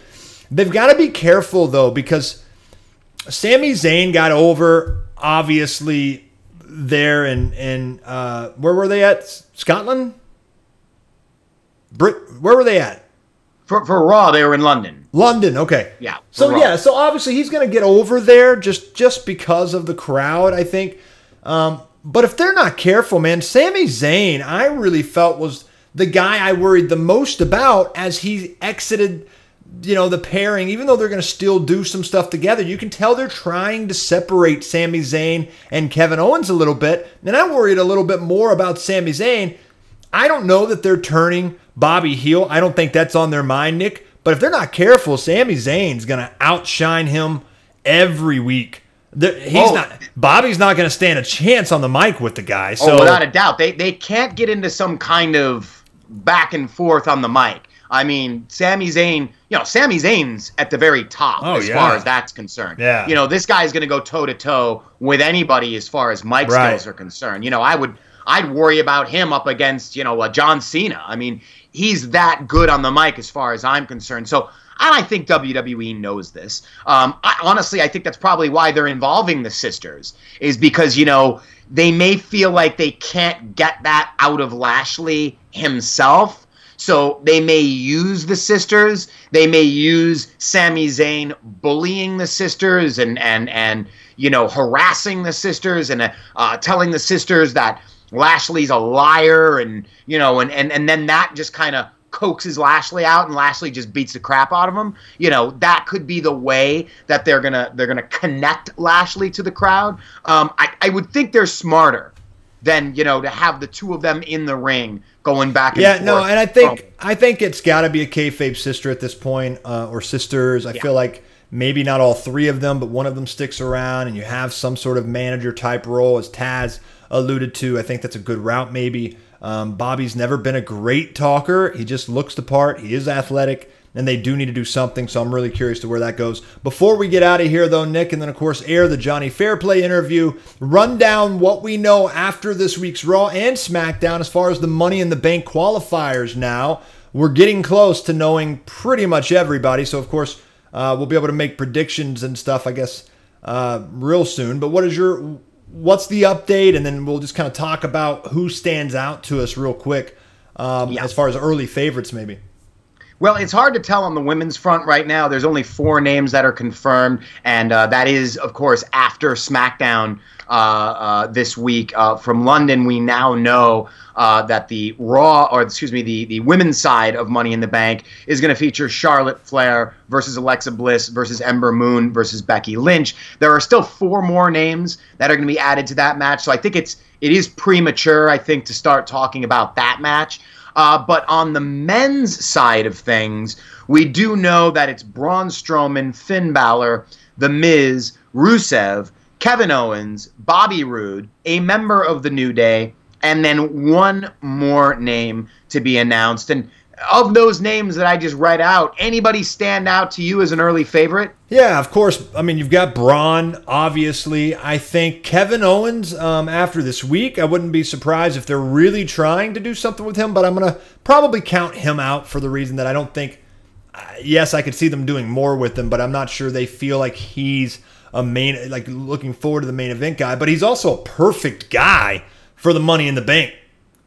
They've got to be careful, though, because Sami Zayn got over, obviously, there in where were they at? Scotland? Where were they at? For Raw, they were in London. London, okay. Yeah. So obviously he's going to get over there just because of the crowd, I think. But if they're not careful, man, Sami Zayn, I really felt was the guy I worried the most about as he exited, the pairing. Even though they're going to still do some stuff together, you can tell they're trying to separate Sami Zayn and Kevin Owens a little bit. And I worried a little bit more about Sami Zayn. I don't know that they're turning Bobby heel. I don't think that's on their mind, Nick. But if they're not careful, Sami Zayn's going to outshine him every week. Bobby's not going to stand a chance on the mic with the guy. So without a doubt, they can't get into some kind of back and forth on the mic. Sami Zayn's at the very top as far as that's concerned. Yeah. This guy's going to go toe to toe with anybody as far as mic skills are concerned. I'd worry about him up against John Cena. He's that good on the mic as far as I'm concerned. So. And I think WWE knows this. Honestly, I think that's probably why they're involving the sisters, is because, they may feel like they can't get that out of Lashley himself. So they may use the sisters. They may use Sami Zayn bullying the sisters and harassing the sisters and telling the sisters that Lashley's a liar and then that just kind of coaxes Lashley out and Lashley just beats the crap out of him. That could be the way that they're gonna connect Lashley to the crowd. I would think they're smarter than to have the two of them in the ring going back and forth. And I think it's got to be a kayfabe sister at this point, or sisters. I feel like maybe not all three of them, but one of them sticks around and you have some sort of manager type role, as Taz alluded to. I think that's a good route maybe. Bobby's never been a great talker. He just looks the part. He is athletic, and they do need to do something, so I'm really curious to where that goes. Before we get out of here, though, Nick, and then, of course, air the Jonny Fairplay interview, run down what we know after this week's Raw and SmackDown as far as the Money in the Bank qualifiers now. We're getting close to knowing pretty much everybody, so, of course, we'll be able to make predictions and stuff, I guess, real soon. But what's the update? And then we'll just kind of talk about who stands out to us real quick as far as early favorites maybe. Well, it's hard to tell on the women's front right now. There's only 4 names that are confirmed, and that is, of course, after SmackDown this week. From London, we now know that the the women's side of Money in the Bank is going to feature Charlotte Flair versus Alexa Bliss versus Ember Moon versus Becky Lynch. There are still 4 more names that are going to be added to that match, so I think it is premature, I think, to start talking about that match. But on the men's side of things, we do know that it's Braun Strowman, Finn Balor, The Miz, Rusev, Kevin Owens, Bobby Roode, a member of the New Day, and then one more name to be announced. And of those names that I just read out, anybody stand out to you as an early favorite? Yeah, of course. I mean, you've got Braun, obviously. I think Kevin Owens, after this week, I wouldn't be surprised if they're really trying to do something with him, but I'm going to probably count him out for the reason that I don't think, yes, I could see them doing more with him, but I'm not sure they feel like he's looking forward to the main event guy, but he's also a perfect guy for the Money in the Bank.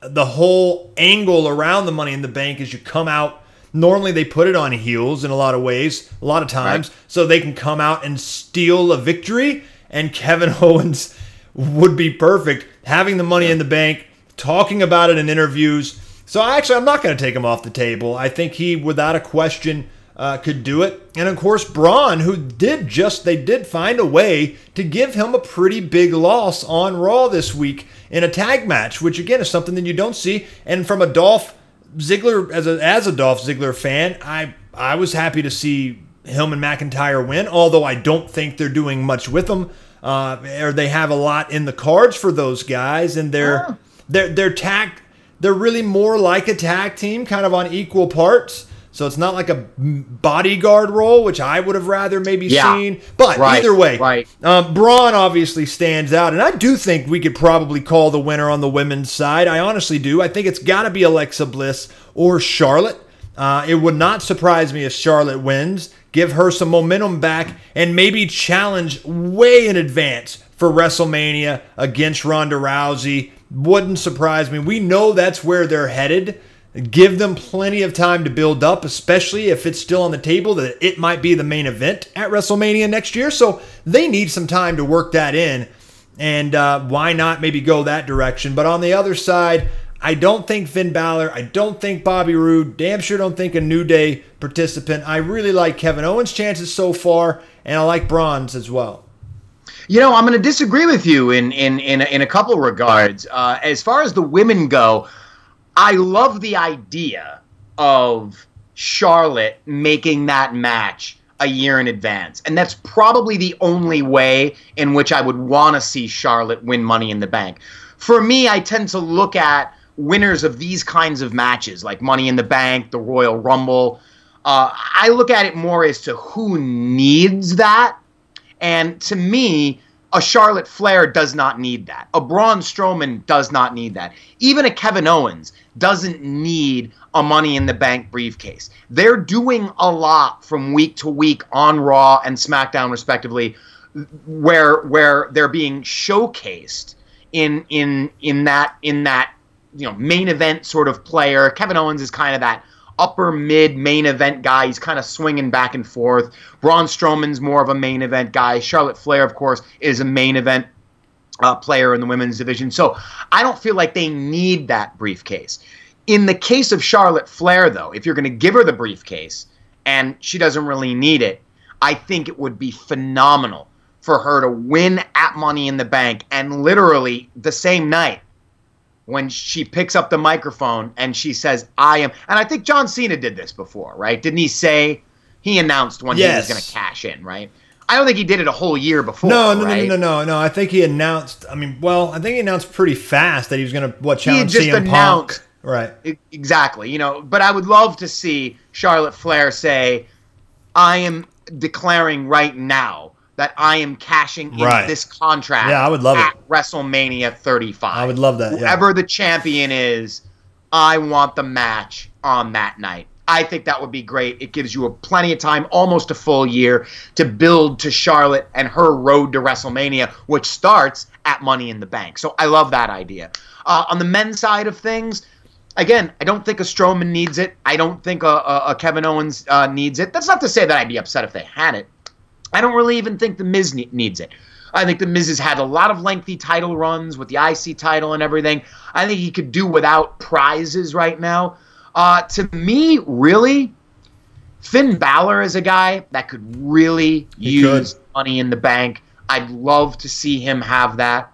The whole angle around the Money in the Bank is you come out. Normally they put it on heels in a lot of ways, a lot of times, right, so they can come out and steal a victory. And Kevin Owens would be perfect having the Money in the Bank, talking about it in interviews. So I'm not going to take him off the table. I think he, without a question, could do it. And of course, Braun, who they did find a way to give him a pretty big loss on Raw this week in a tag match, which again is something that you don't see. And from a Dolph Ziggler, as a Dolph Ziggler fan, I was happy to see him and McIntyre win, although I don't think they're doing much with them, or they have a lot in the cards for those guys, and they're really more like a tag team, kind of on equal parts. So it's not like a bodyguard role, which I would have rather maybe seen. But either way, Braun obviously stands out. And I do think we could probably call the winner on the women's side. I honestly do. I think it's got to be Alexa Bliss or Charlotte. It would not surprise me if Charlotte wins, give her some momentum back, and maybe challenge way in advance for WrestleMania against Ronda Rousey. Wouldn't surprise me. We know that's where they're headed. Give them plenty of time to build up, especially if it's still on the table that it might be the main event at WrestleMania next year. So they need some time to work that in. And why not maybe go that direction? But on the other side, I don't think Finn Balor, I don't think Bobby Roode, damn sure don't think a New Day participant. I really like Kevin Owens' chances so far, and I like Braun's as well. You know, I'm going to disagree with you in a couple regards. As far as the women go, I love the idea of Charlotte making that match a year in advance. And that's probably the only way in which I would want to see Charlotte win Money in the Bank. For me, I tend to look at winners of these kinds of matches, like Money in the Bank, the Royal Rumble. I look at it more as to who needs that. And to me, a Charlotte Flair does not need that. A Braun Strowman does not need that. Even a Kevin Owens doesn't need a Money in the Bank briefcase. They're doing a lot from week to week on Raw and SmackDown, respectively, where they're being showcased in that main event sort of player. Kevin Owens is kind of that upper mid main event guy. He's kind of swinging back and forth. Braun Strowman's more of a main event guy. Charlotte Flair, of course, is a main event player in the women's division. So I don't feel like they need that briefcase. In the case of Charlotte Flair, though, if you're going to give her the briefcase and she doesn't really need it, I think it would be phenomenal for her to win at Money in the Bank and literally the same night when she picks up the microphone and she says, I am. And I think John Cena did this before, right? Didn't he say He announced when he was going to cash in, right? I don't think he did it a whole year before. No. Right? I think he announced. I think he announced pretty fast that he was going to challenge CM Punk. Right. Exactly. But I would love to see Charlotte Flair say, "I am declaring right now that I am cashing in this contract." Yeah, I would love it. WrestleMania 35. I would love that. Whoever the champion is, I want the match on that night. I think that would be great. It gives you plenty of time, almost a full year, to build to Charlotte and her road to WrestleMania, which starts at Money in the Bank. So I love that idea. On the men's side of things, again, I don't think a Strowman needs it. I don't think a Kevin Owens needs it. That's not to say that I'd be upset if they had it. I don't really even think The Miz needs it. I think The Miz has had a lot of lengthy title runs with the IC title and everything. I think he could do without prizes right now. To me, really, Finn Balor is a guy that could really use Money in the Bank. I'd love to see him have that.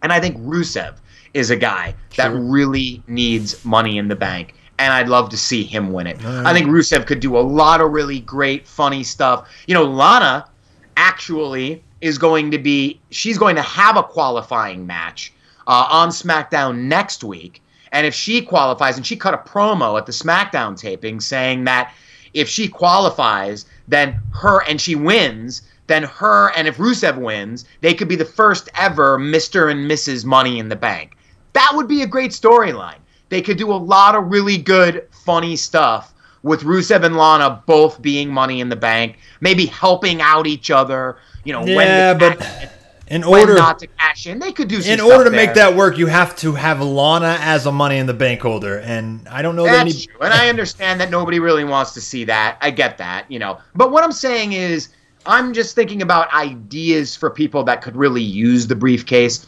And I think Rusev is a guy that really needs Money in the Bank. And I'd love to see him win it. I think Rusev could do a lot of really great, funny stuff. Lana actually is going to have a qualifying match on SmackDown next week. And if she qualifies, and she cut a promo at the SmackDown taping saying that if she qualifies, then and she wins, and if Rusev wins, they could be the first ever Mr. and Mrs. Money in the Bank. That would be a great storyline. They could do a lot of really good, funny stuff with Rusev and Lana both being Money in the Bank, maybe helping out each other. When not to cash in, they could do some in order to make that work, you have to have Lana as a Money in the Bank holder, and I don't know that's true. And I understand that nobody really wants to see that. I get that, But what I'm saying is, I'm just thinking about ideas for people that could really use the briefcase,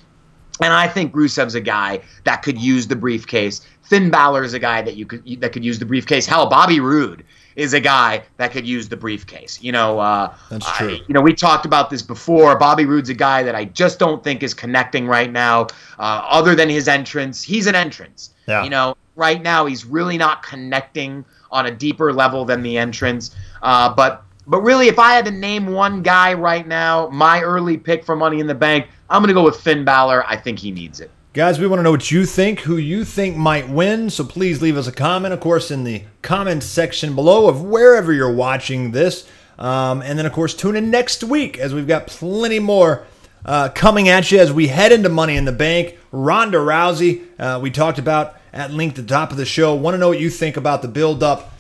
and I think Rusev's a guy that could use the briefcase. Finn Balor is a guy that could use the briefcase. Hell, Bobby Roode is a guy that could use the briefcase. That's true. We talked about this before. Bobby Roode's a guy that I just don't think is connecting right now. Other than his entrance, he's an entrance. Yeah. Right now he's really not connecting on a deeper level than the entrance. But really, if I had to name one guy right now, my early pick for Money in the Bank, I'm going to go with Finn Balor. I think he needs it. Guys, we want to know what you think, who you think might win, so please leave us a comment, of course, in the comments section below of wherever you're watching this. And then, of course, tune in next week as we've got plenty more coming at you as we head into Money in the Bank. Ronda Rousey, we talked about at link at the top of the show. Want to know what you think about the build-up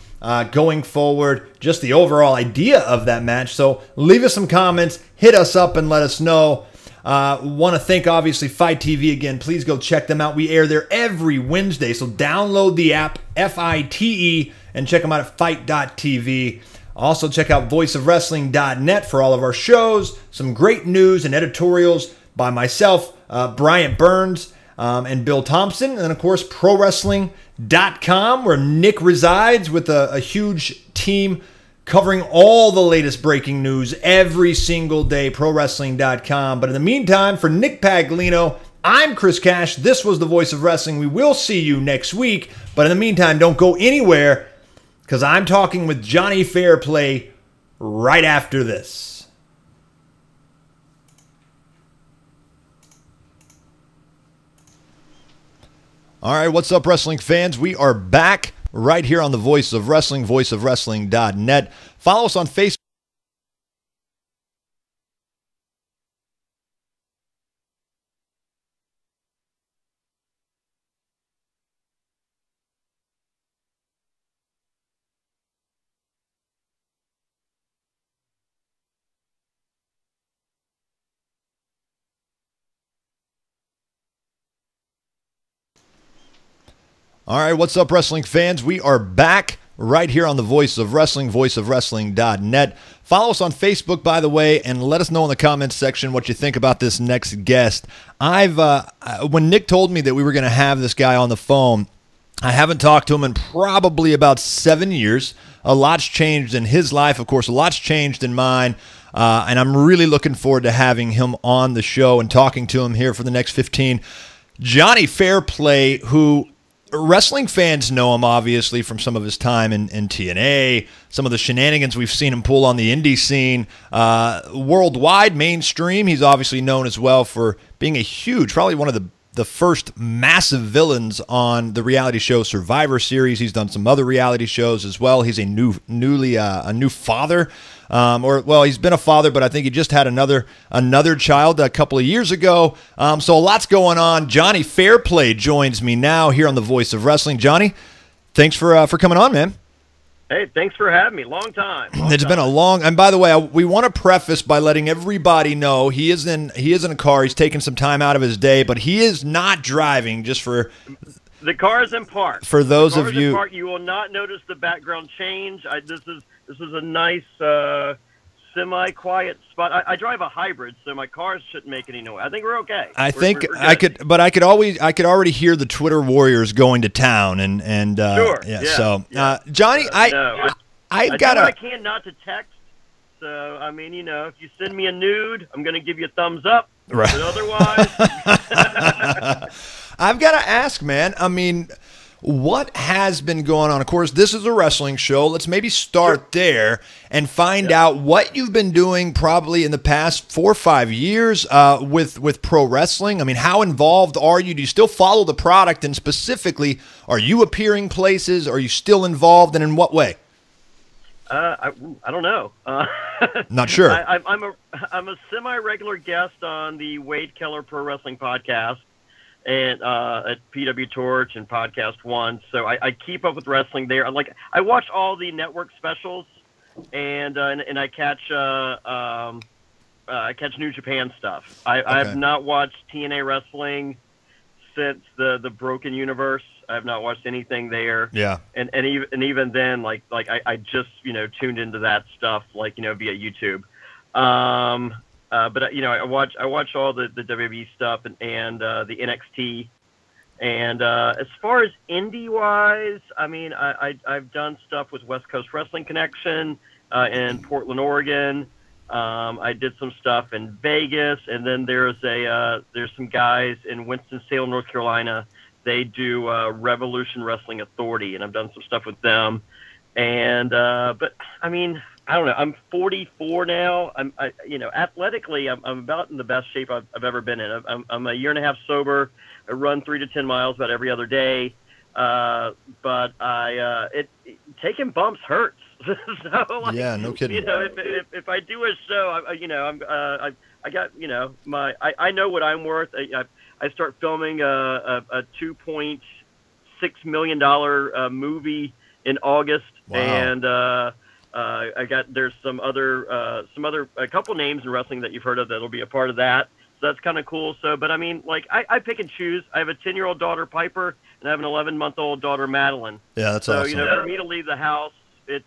going forward, just the overall idea of that match. So leave us some comments, hit us up, and let us know. Want to thank, obviously, Fight TV again. Please go check them out. We air there every Wednesday, so download the app, FITE, and check them out at fight.tv. Also, check out voiceofwrestling.net for all of our shows, some great news and editorials by myself, Bryant Burns, and Bill Thompson. And then, of course, ProWrestling.com, where Nick resides with a huge team covering all the latest breaking news every single day, ProWrestling.com. But in the meantime, for Nick Paglino, I'm Chris Cash. This was The Voice of Wrestling. We will see you next week. But in the meantime, don't go anywhere, because I'm talking with Jonny Fairplay right after this. All right, what's up, wrestling fans? We are back right here on The Voice of Wrestling, voiceofwrestling.net. Follow us on Facebook. All right, what's up, wrestling fans? We are back right here on The Voice of Wrestling, voiceofwrestling.net. Follow us on Facebook, by the way, and let us know in the comments section what you think about this next guest. When Nick told me that we were going to have this guy on the phone, I haven't talked to him in probably about 7 years. A lot's changed in his life. Of course, a lot's changed in mine. And I'm really looking forward to having him on the show and talking to him here for the next 15. Jonny Fairplay, who wrestling fans know him, obviously, from some of his time in TNA, some of the shenanigans we've seen him pull on the indie scene. Worldwide, mainstream, he's obviously known as well for being a huge, probably one of the first massive villains on the reality show Survivor Series. He's done some other reality shows as well. He's a new father. He's been a father, but I think he just had another child a couple of years ago. So a lot's going on. Jonny Fairplay joins me now here on The Voice of Wrestling. Jonny, thanks for coming on, man. Hey, thanks for having me. Long time. It's been a long. And by the way, we want to preface by letting everybody know he is in a car. He's taking some time out of his day, but he is not driving. Just for the car is in park. For those of you, you will not notice the background change. This is a nice semi-quiet spot. I drive a hybrid, so my cars shouldn't make any noise. I think we're okay. I could already hear the Twitter warriors going to town, and sure. Jonny, I can't not to text. So I mean, if you send me a nude, I'm going to give you a thumbs up. Right. But otherwise, I've got to ask, man. I mean, what has been going on? Of course, this is a wrestling show. Let's maybe start there and find out what you've been doing probably in the past 4 or 5 years with pro wrestling. I mean, how involved are you? Do you still follow the product? And specifically, are you appearing places? Are you still involved? And in what way? I don't know. Not sure. I'm a semi-regular guest on the Wade Keller Pro Wrestling Podcast. And at PW Torch and Podcast One, so I keep up with wrestling there. I watch all the network specials, and I catch New Japan stuff. I have not watched TNA wrestling since the Broken Universe. I have not watched anything there. Yeah, and even then, I just tuned into that stuff via YouTube. But I watch all the WWE stuff and the NXT, and as far as indie wise, I mean I've done stuff with West Coast Wrestling Connection in Portland, Oregon. I did some stuff in Vegas, and then there's some guys in Winston-Salem, North Carolina. They do Revolution Wrestling Authority, and I've done some stuff with them. And but I mean, I don't know. I'm 44 now. Athletically, I'm about in the best shape I've ever been in. I'm a year and a half sober. I run 3 to 10 miles about every other day. But taking bumps hurts. So, yeah, no kidding. If I do a show, I got I know what I'm worth. I start filming a $2.6 million movie in August. Wow. And there's a couple names in wrestling that you've heard of that'll be a part of that. So that's kind of cool. So, but I mean, I pick and choose. I have a 10-year-old daughter, Piper, and I have an 11-month-old daughter, Madeline. Yeah, that's so, awesome. So, for me to leave the house, it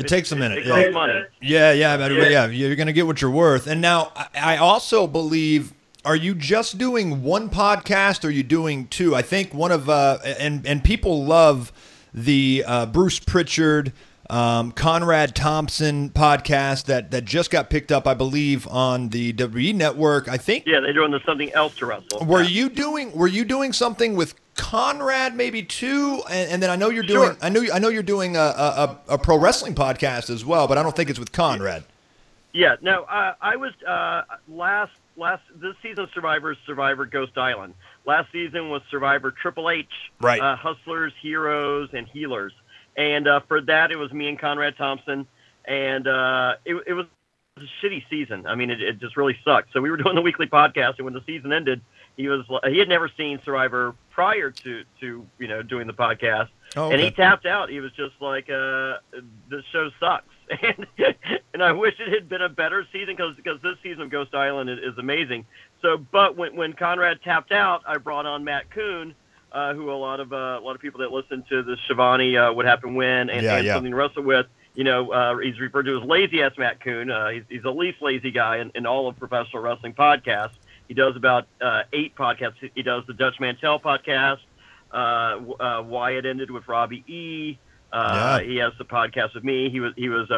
takes a minute. It costs money. Yeah, you're going to get what you're worth. And now I also believe, are you just doing one podcast or are you doing two? I think one of, and people love the Bruce Pritchard, Conrad Thompson podcast that just got picked up, I believe, on the WWE Network. I think. Yeah, they're doing something else to wrestle. Were you doing something with Conrad maybe too? And then I know you're doing. Sure. I know you're doing a pro wrestling podcast as well, but I don't think it's with Conrad. Yeah, no. I was last this season Survivor Ghost Island. Last season was Survivor Triple H. Right. Hustlers, Heroes, and Healers. And for that, it was me and Conrad Thompson, and it was a shitty season. I mean, it just really sucked. So we were doing the weekly podcast, and when the season ended, he had never seen Survivor prior to doing the podcast, and he tapped out. He was just like, "This show sucks," and I wish it had been a better season because this season of Ghost Island is amazing. So, but when Conrad tapped out, I brought on Matt Kuhn. Who a lot of people that listen to the Shivani What Happened When and Something to Wrestle With, he's referred to as lazy ass Matt Kuhn. He's the least lazy guy in all of professional wrestling podcasts. He does about 8 podcasts. He does the Dutch Mantel podcast, Why It Ended with Robbie E. He has the podcast with me. He was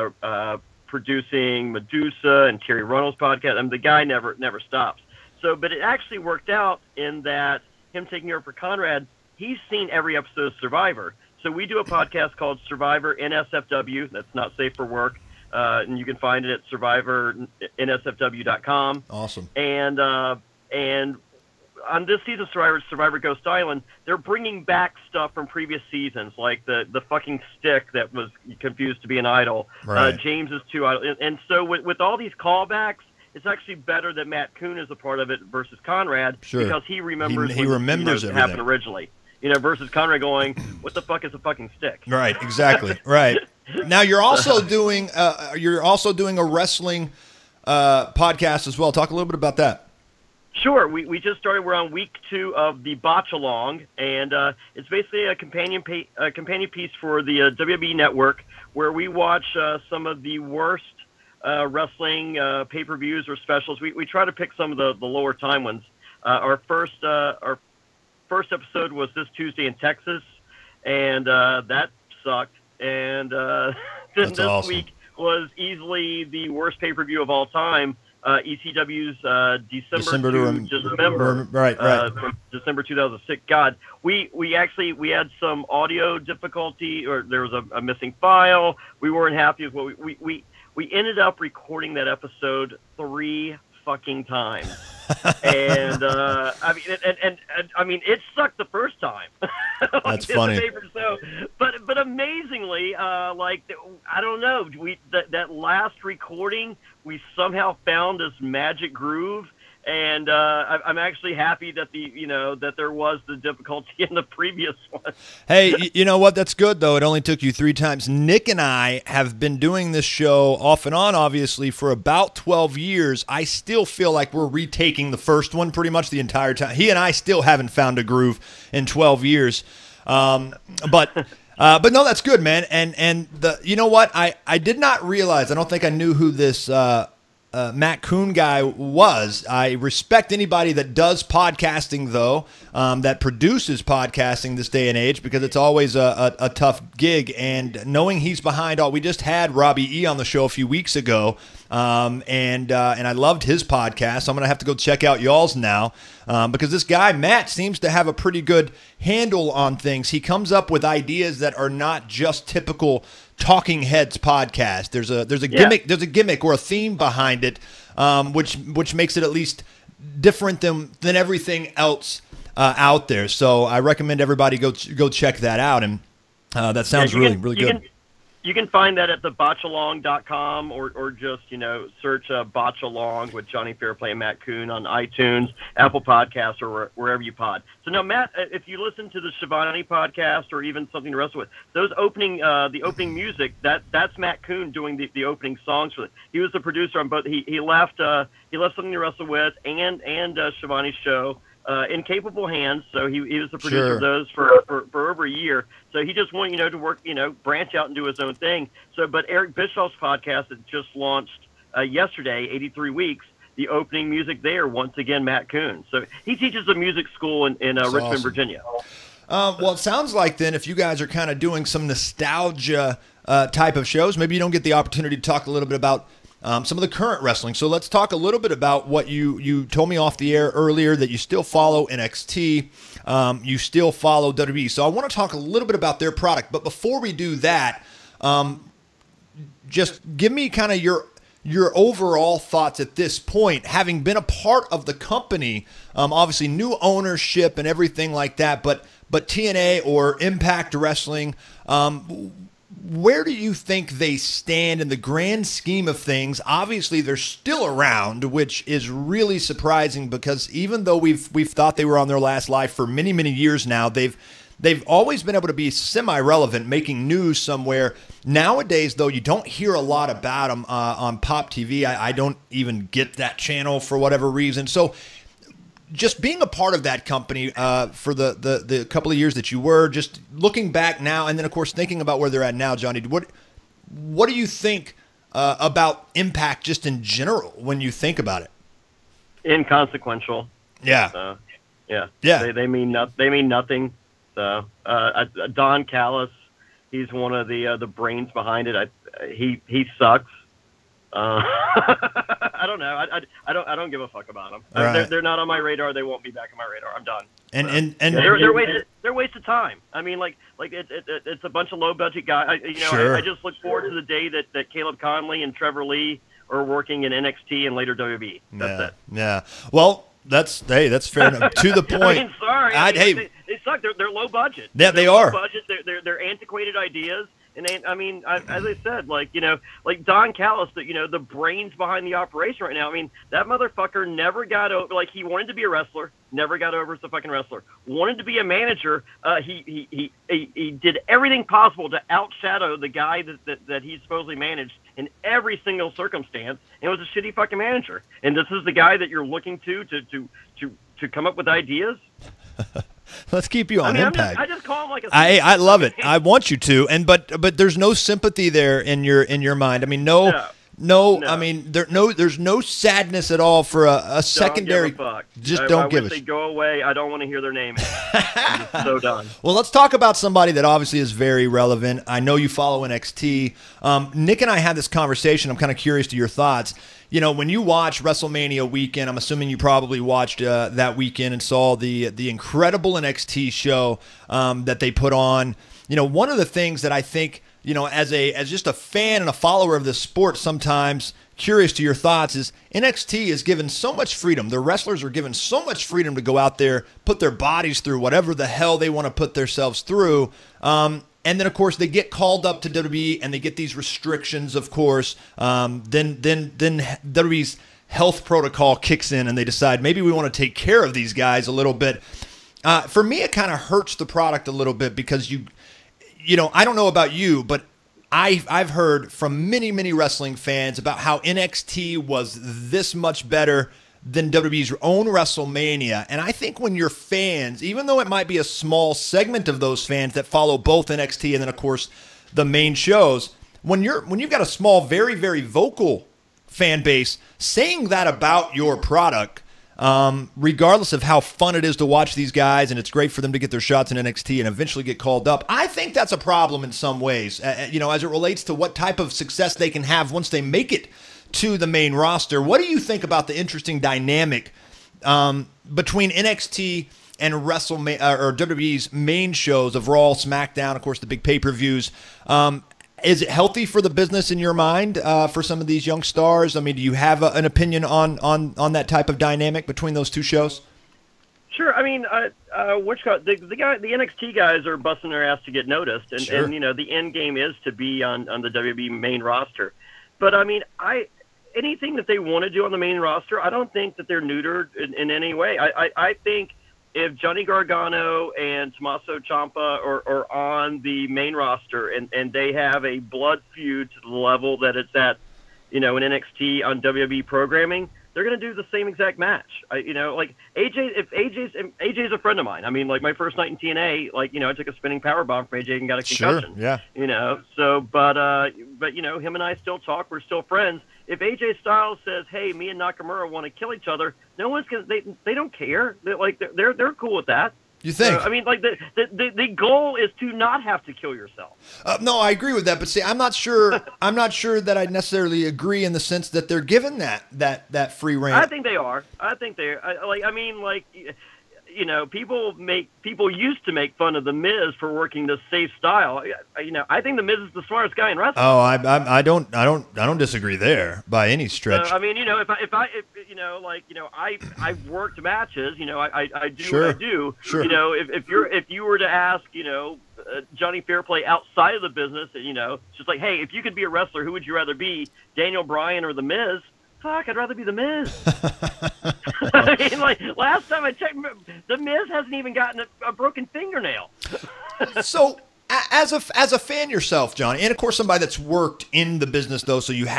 producing Medusa and Terry Runnels' podcast. I mean, the guy never stops. So, but it actually worked out in that him taking over for Conrad, he's seen every episode of Survivor. So we do a podcast called Survivor NSFW. That's not safe for work. And you can find it at survivornsfw.com. Awesome. And on this season of Survivor Ghost Island, they're bringing back stuff from previous seasons, like the fucking stick that was confused to be an idol, right. James's 2 idol. And so with all these callbacks, it's actually better that Matt Kuhn is a part of it versus Conrad, sure. because he remembers he remembers what happened originally. Versus Conrad going, what the fuck is a fucking stick? Right, exactly. Right. Now you're also doing a wrestling podcast as well. Talk a little bit about that. Sure. We just started. We're on week 2 of the Botch Along, and it's basically a companion piece for the WWE Network, where we watch some of the worst wrestling pay-per-views or specials. We try to pick some of the lower time ones. Our first episode was this Tuesday in Texas, and that sucked. And this awesome. week was easily the worst pay-per-view of all time, ECW's December to December, right. From December 2006. God, we had some audio difficulty, or there was a missing file. We weren't happy with what we ended up recording that episode 3 fucking times. And I mean, it sucked the first time. That's funny. But amazingly, I don't know, that last recording, we somehow found this magic groove, and I'm actually happy that that there was the difficulty in the previous one. Hey, you know what? That's good, though. It only took you 3 times. Nick and I have been doing this show off and on, obviously, for about 12 years. I still feel like we're retaking the first one pretty much the entire time. He and I still haven't found a groove in 12 years. But no, that's good, man. And you know what? I did not realize, I don't think I knew who this Matt Kuhn guy was. I respect anybody that does podcasting, though, that produces podcasting this day and age, because it's always a tough gig. And knowing he's behind all, we just had Robbie E on the show a few weeks ago, and I loved his podcast. So I'm gonna have to go check out y'all's now, because this guy Matt seems to have a pretty good handle on things. He comes up with ideas that are not just typical Talking Heads podcast. There's a gimmick or a theme behind it, which makes it at least different than everything else out there. So I recommend everybody go check that out, and that sounds really good. You can find that at thebotchalong.com, or just search Botch Along with Jonny Fairplay and Matt Kuhn on iTunes, Apple Podcasts, or wherever you pod. So now, Matt, if you listen to the Shivani podcast or even Something to Wrestle With, those the opening music, that's Matt Kuhn doing the opening songs for it. He was the producer on both. He left Something to Wrestle With and Shivani's show in capable hands. So he was the producer of those for over a year. So he just wanted, to work, branch out and do his own thing. So, but Eric Bischoff's podcast that just launched yesterday, 83 Weeks, the opening music there, once again, Matt Kuhn. So he teaches a music school in Richmond, awesome. Virginia. Well, it sounds like then if you guys are kind of doing some nostalgia type of shows, maybe you don't get the opportunity to talk a little bit about some of the current wrestling. So let's talk a little bit about what you told me off the air earlier, that you still follow NXT, you still follow WWE. So I want to talk a little bit about their product. But before we do that, just give me kind of your overall thoughts at this point, having been a part of the company, obviously new ownership and everything like that, but TNA or Impact Wrestling, where do you think they stand in the grand scheme of things? Obviously, they're still around, which is really surprising, because even though we've thought they were on their last life for many, many years now, they've always been able to be semi-relevant, making news somewhere. Nowadays, though, you don't hear a lot about them on Pop TV. I don't even get that channel for whatever reason. So just being a part of that company for the couple of years that you were, just looking back now, and then, of course, thinking about where they're at now, Johnny, what do you think about Impact just in general when you think about it? Inconsequential. Yeah. Yeah. Yeah. They mean nothing. So Don Callis, he's one of the brains behind it. He sucks. I don't know. I don't give a fuck about them. Right. They're not on my radar. They won't be back on my radar. I'm done. they're waste of time. I mean, it's a bunch of low budget guys. I just look forward to the day that Caleb Conley and Trevor Lee are working in NXT and later WWE. That's it. Yeah. Well, that's fair enough. To the point. I mean, sorry. They suck. They're low budget. Yeah, they are. Low budget. They're antiquated ideas. And as I said, like Don Callis, the brains behind the operation right now. I mean, that motherfucker never got over. Like, he wanted to be a wrestler, never got over as a fucking wrestler. Wanted to be a manager. He did everything possible to outshadow the guy that he supposedly managed in every single circumstance, and was a shitty fucking manager. And this is the guy that you're looking to come up with ideas. Let's keep you on Impact. I just call him like a. I love it. I want you to, but there's no sympathy there in your mind. I mean, no. I mean, there's no sadness at all for a secondary. Don't give a fuck. Just don't give a. If they go away, I don't want to hear their name. I'm so done. Well, let's talk about somebody that obviously is very relevant. I know you follow NXT. Nick and I had this conversation. I'm kind of curious to your thoughts. When you watch WrestleMania weekend, I'm assuming you probably watched that weekend and saw the incredible NXT show that they put on. One of the things that I think, as just a fan and a follower of this sport, sometimes curious to your thoughts, is NXT is given so much freedom. The wrestlers are given so much freedom to go out there, put their bodies through whatever the hell they want to put themselves through. And then, of course, they get called up to WWE, and they get these restrictions, of course. Then WWE's health protocol kicks in, and they decide maybe we want to take care of these guys a little bit. For me, it kind of hurts the product a little bit because I don't know about you, but I've heard from many, many wrestling fans about how NXT was this much better than WWE's own WrestleMania. And I think when you're fans, even though it might be a small segment of those fans that follow both NXT and then, of course, the main shows, when you've got a small, very, very vocal fan base saying that about your product, regardless of how fun it is to watch these guys, and it's great for them to get their shots in NXT and eventually get called up, I think that's a problem in some ways, as it relates to what type of success they can have once they make it to the main roster. What do you think about the interesting dynamic between NXT and WrestleMania or WWE's main shows of Raw, SmackDown, of course, the big pay-per-views? Is it healthy for the business in your mind for some of these young stars? I mean, do you have an opinion on that type of dynamic between those two shows? Sure. I mean, the NXT guys are busting their ass to get noticed, and, sure. and the end game is to be on the WWE main roster. But I mean, anything that they want to do on the main roster, I don't think that they're neutered in any way. I think if Johnny Gargano and Tommaso Ciampa are on the main roster and they have a blood feud to the level that it's at, in NXT on WWE programming, they're going to do the same exact match. Like AJ's a friend of mine. I mean, like my first night in TNA, I took a spinning power bomb from AJ and got a concussion. Sure, yeah. So, but him and I still talk. We're still friends. If AJ Styles says, "Hey, me and Nakamura want to kill each other," no one's gonna. They don't care. They're cool with that. You think? I mean, the goal is to not have to kill yourself. No, I agree with that, but see, I'm not sure. I'm not sure that I necessarily agree in the sense that they're given that free reign. I think they are. People used to make fun of the Miz for working this safe style. I think the Miz is the smartest guy in wrestling. Oh, I don't disagree there by any stretch. I've worked matches. I do sure. what I do. Sure. If you were to ask, Jonny Fairplay outside of the business, it's just like, hey, if you could be a wrestler, who would you rather be, Daniel Bryan or the Miz? Fuck, I'd rather be the Miz. I mean, last time I checked, the Miz hasn't even gotten a broken fingernail. So, as a fan yourself, Johnny, and of course somebody that's worked in the business though, so you've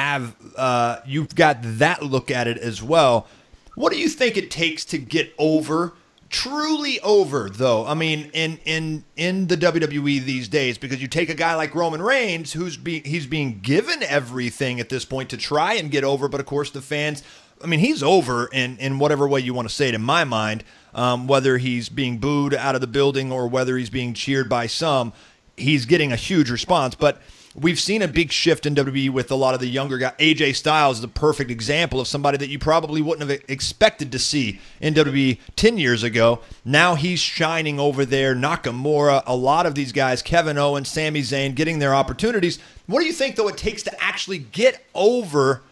got that look at it as well. What do you think it takes to get over? Truly over, though. I mean, in the WWE these days, because you take a guy like Roman Reigns, he's being given everything at this point to try and get over, but of course the fans, I mean, he's over in whatever way you want to say it, in my mind, whether he's being booed out of the building or whether he's being cheered by some, he's getting a huge response. But we've seen a big shift in WWE with a lot of the younger guys. AJ Styles is a perfect example of somebody that you probably wouldn't have expected to see in WWE 10 years ago. Now he's shining over there. Nakamura, a lot of these guys, Kevin Owens, Sami Zayn, getting their opportunities. What do you think, though, it takes to actually get over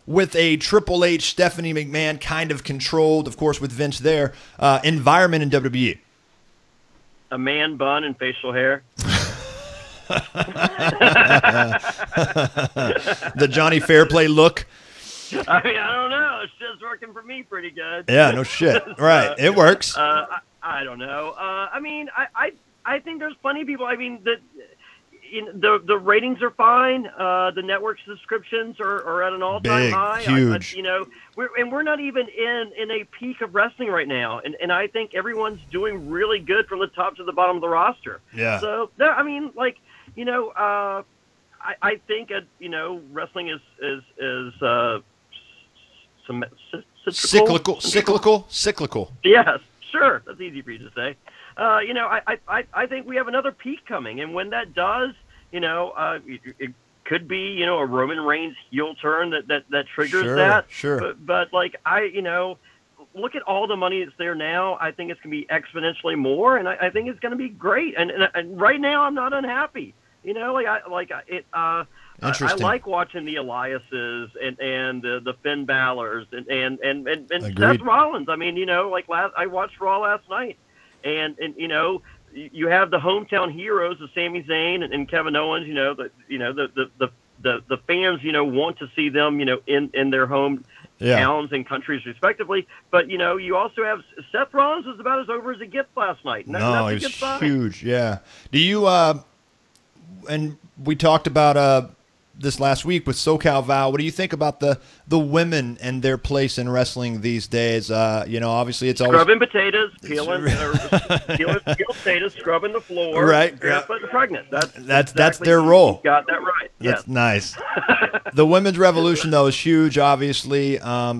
with a Triple H, Stephanie McMahon kind of controlled, of course, with Vince there, environment in WWE? A man bun and facial hair. The Jonny Fairplay look. I mean, I don't know. It's just working for me pretty good. Yeah, no shit. Right. It works. I don't know. I mean, I think there's plenty of people. I mean, the ratings are fine. The network subscriptions are at an all-time high. Huge. We're not even in a peak of wrestling right now, and I think everyone's doing really good from the top to the bottom of the roster. Yeah. So I mean, like, I think wrestling is cyclical. Yes, sure. That's easy for you to say. I think we have another peak coming, and when that does, it could be, a Roman Reigns heel turn that triggers that. Sure. But like look at all the money that's there now. I think it's going to be exponentially more, and I think it's going to be great. And right now, I'm not unhappy. I like watching the Eliases and the Finn Balor's and Seth Rollins. I mean, I watched Raw last night, and you have the hometown heroes of Sami Zayn and Kevin Owens. The fans want to see them in their home towns and countries respectively. But you also have Seth Rollins was about as over as it gets last night. No, he was huge. Yeah. Do you and we talked about this last week with SoCal Val. What do you think about the women and their place in wrestling these days? Obviously it's always scrubbing potatoes, peeling potatoes, scrubbing the floor, right? Barefoot and pregnant. That's their role. You got that right. That's nice. The women's revolution, though, is huge. Obviously, I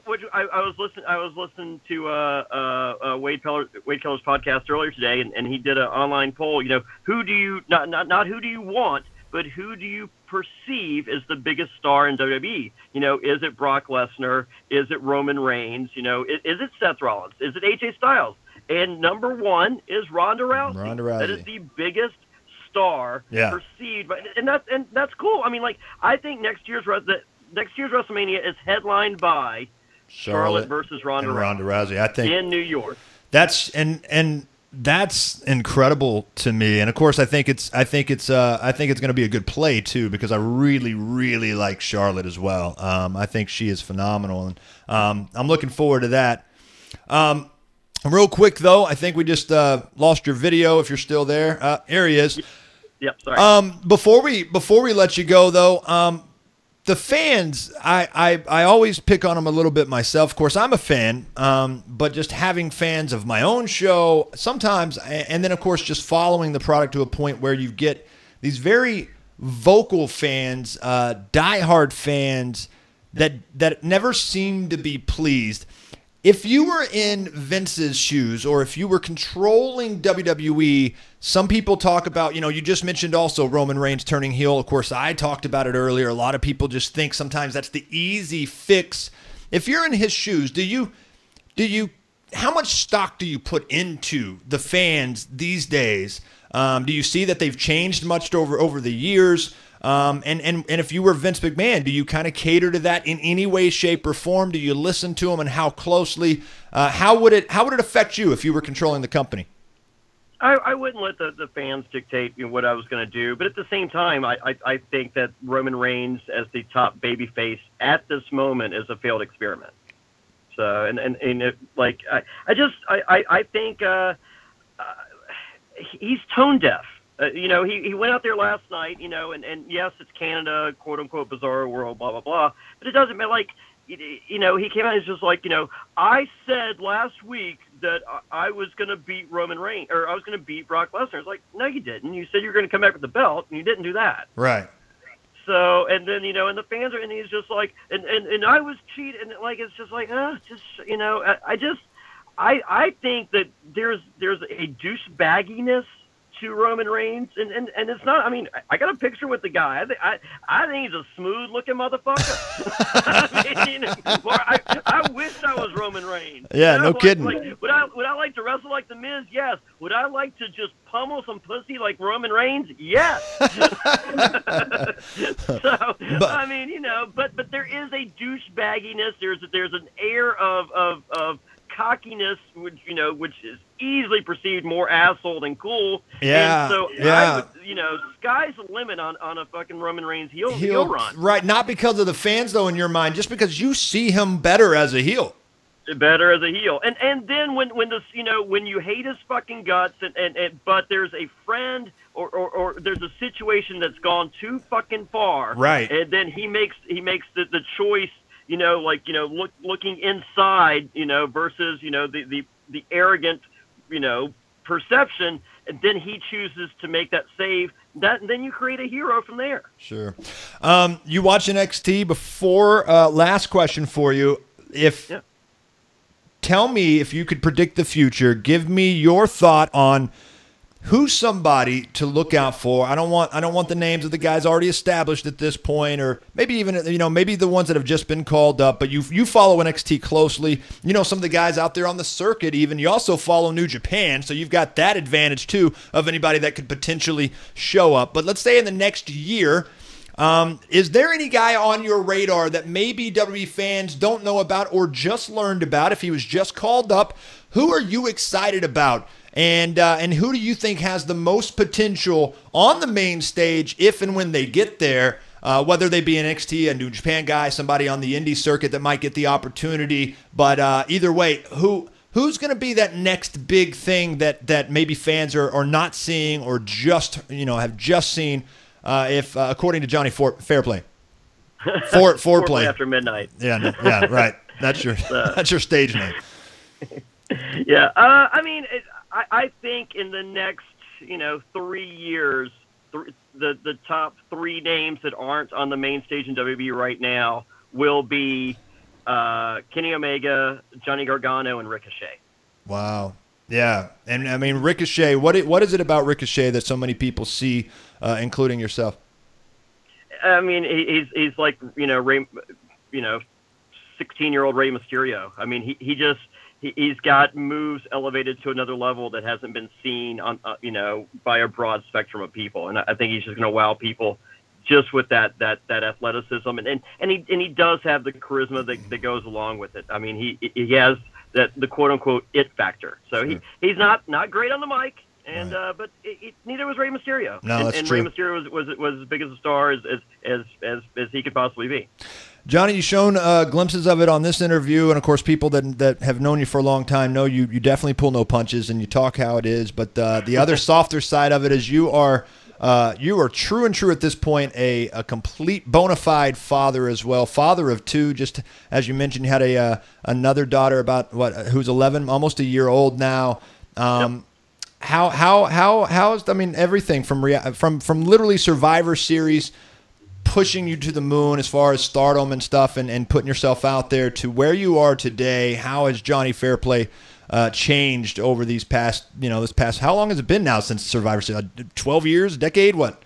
was listening to Wade Keller's podcast earlier today, and he did an online poll. Who do you not who do you want, but who do you perceive is the biggest star in WWE? Is it Brock Lesnar? Is it Roman Reigns? Is it Seth Rollins? Is it AJ Styles? And number one is Ronda Rousey. That is the biggest star perceived, and that's cool. I mean, I think next year's WrestleMania is headlined by Charlotte versus Ronda Rousey. I think in New York. That's that's incredible to me, and of course, I think it's going to be a good play too, because I really, really like Charlotte as well. I think she is phenomenal, and I'm looking forward to that. Real quick though, I think we just lost your video. If you're still there, here he is. Yep. Sorry. Before we let you go though, the fans, I always pick on them a little bit myself. Of course, I'm a fan, but just having fans of my own show sometimes, and then, of course, just following the product to a point where you get these very vocal fans, diehard fans that never seem to be pleased. If you were in Vince's shoes, or if you were controlling WWE, some people talk about, you just mentioned also Roman Reigns turning heel. Of course, I talked about it earlier. A lot of people just think sometimes that's the easy fix. If you're in his shoes, how much stock do you put into the fans these days? Do you see that they've changed much over the years? And if you were Vince McMahon, do you kind of cater to that in any way, shape, or form? Do you listen to them, and how closely? How would it affect you if you were controlling the company? I wouldn't let the fans dictate what I was going to do, but at the same time, I think that Roman Reigns as the top babyface at this moment is a failed experiment. So I think he's tone deaf. He went out there last night, and yes, it's Canada, quote unquote, bizarre world, blah blah blah. But it doesn't matter. He came out and he's just I said last week that I was going to beat Roman Reigns, or I was going to beat Brock Lesnar. It's like, no, you didn't. You said you were going to come back with the belt, and you didn't do that. Right. So, and then, and the fans are, and he's just and I was cheated, and it's just I think that there's a douchebagginess to Roman Reigns, and it's not. I mean, I got a picture with the guy. I think he's a smooth looking motherfucker. I mean, I wish I was Roman Reigns. Yeah, no kidding. Like, would I like to wrestle like The Miz? Yes. Would I like to just pummel some pussy like Roman Reigns? Yes. So I mean, you know, but there is a douchebagginess. There's an air of cockiness, which is easily perceived more asshole than cool. Yeah. And so I would, sky's the limit on a fucking Roman Reigns heel run. Right, not because of the fans though in your mind, just because you see him better as a heel. Better as a heel, and then when this when you hate his fucking guts, and but there's a friend or there's a situation that's gone too fucking far, right? And then he makes the choice, looking inside, versus the arrogant, perception, and then he chooses to make that save. Then you create a hero from there. Sure. You watch NXT before. Last question for you, Yeah. Tell me if you could predict the future. Give me your thought on who's somebody to look out for. I don't want the names of the guys already established at this point, or maybe even maybe the ones that have just been called up. But you follow NXT closely. You know some of the guys out there on the circuit. Even you also follow New Japan, so you've got that advantage too of anybody that could potentially show up. But let's say in the next year. Is there any guy on your radar that maybe WWE fans don't know about or just learned about if he was just called up? Who are you excited about? And who do you think has the most potential on the main stage if and when they get there, whether they be NXT, a New Japan guy, somebody on the indie circuit that might get the opportunity. But either way, who's going to be that next big thing that maybe fans are not seeing or just have just seen? If according to Jonny Fairplay, foreplay after midnight. Yeah, right. That's your stage name. Yeah, I mean, I think in the next 3 years, the top 3 names that aren't on the main stage in WWE right now will be Kenny Omega, Johnny Gargano, and Ricochet. Wow. Yeah, and I mean Ricochet. What is it about Ricochet that so many people see, including yourself? I mean, he's like Ray, 16-year-old Rey Mysterio. I mean, he's got moves elevated to another level that hasn't been seen on by a broad spectrum of people, and I think he's just going to wow people just with that athleticism, and he does have the charisma that goes along with it. I mean, he has the quote unquote it factor. So he's not great on the mic, and right. But neither was Rey Mysterio. No, that's true. Rey Mysterio was as big as a star as he could possibly be. Johnny, you've shown glimpses of it on this interview, and of course, people that have known you for a long time know you definitely pull no punches and you talk how it is. But the other softer side of it is you are true and true at this point, a complete bona fide father as well, father of 2. Just as you mentioned, you had another daughter who's 11, almost a year old now. Yep. How's everything from literally Survivor Series pushing you to the moon as far as stardom and stuff and putting yourself out there to where you are today? How has Jonny Fairplay changed over this past, how long has it been now since Survivor Series? 12 years, decade, what?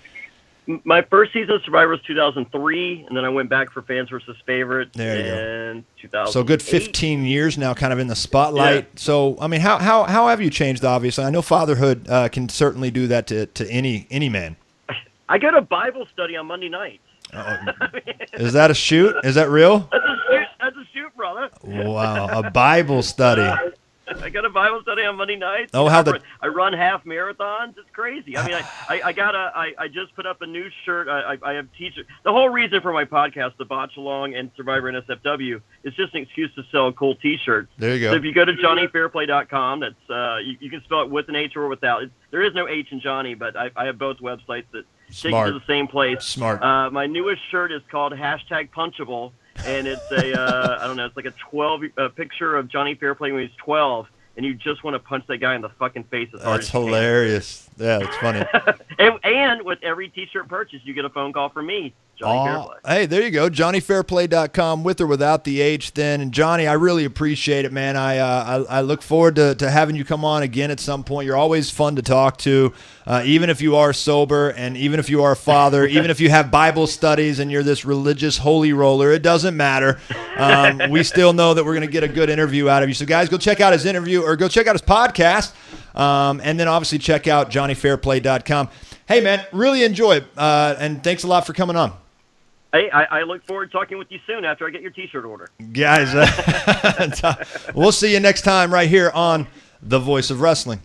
My first season of Survivor was 2003, and then I went back for Fans versus Favorite in 2000. So good 15 years now, kind of in the spotlight. Yeah. So, I mean, how have you changed? Obviously, I know fatherhood can certainly do that to any man. I go to Bible study on Monday nights. Is that a shoot? Is that real? That's a shoot, brother. Wow, a Bible study. I got a Bible study on Monday nights. Oh, I run half marathons. It's crazy. I mean, I just put up a new shirt. I have t-shirts. The whole reason for my podcast, The Botch Along and Survivor NSFW, is just an excuse to sell cool t-shirts. There you go. So if you go to JohnnyFairplay.com, that's you can spell it with an H or without. There is no H in Johnny, but I have both websites that take you to the same place. Smart. My newest shirt is called #Punchable. And it's it's like a picture of Jonny Fairplay when he's 12, and you just want to punch that guy in the fucking face as hard as you can. That's hilarious. Yeah, that's funny. and with every T-shirt purchase, you get a phone call from me, Jonny Fairplay. Hey, there you go. JonnyFairplay.com, with or without the H then. And Johnny, I really appreciate it, man. I look forward to having you come on again at some point. You're always fun to talk to, even if you are sober and even if you are a father, even if you have Bible studies and you're this religious holy roller. It doesn't matter. We still know that we're going to get a good interview out of you. So, guys, go check out his interview or go check out his podcast. And then obviously check out JonnyFairplay.com. Hey, man, really enjoy it. And thanks a lot for coming on. Hey, I look forward to talking with you soon after I get your T-shirt order. Guys, we'll see you next time right here on The Voice of Wrestling.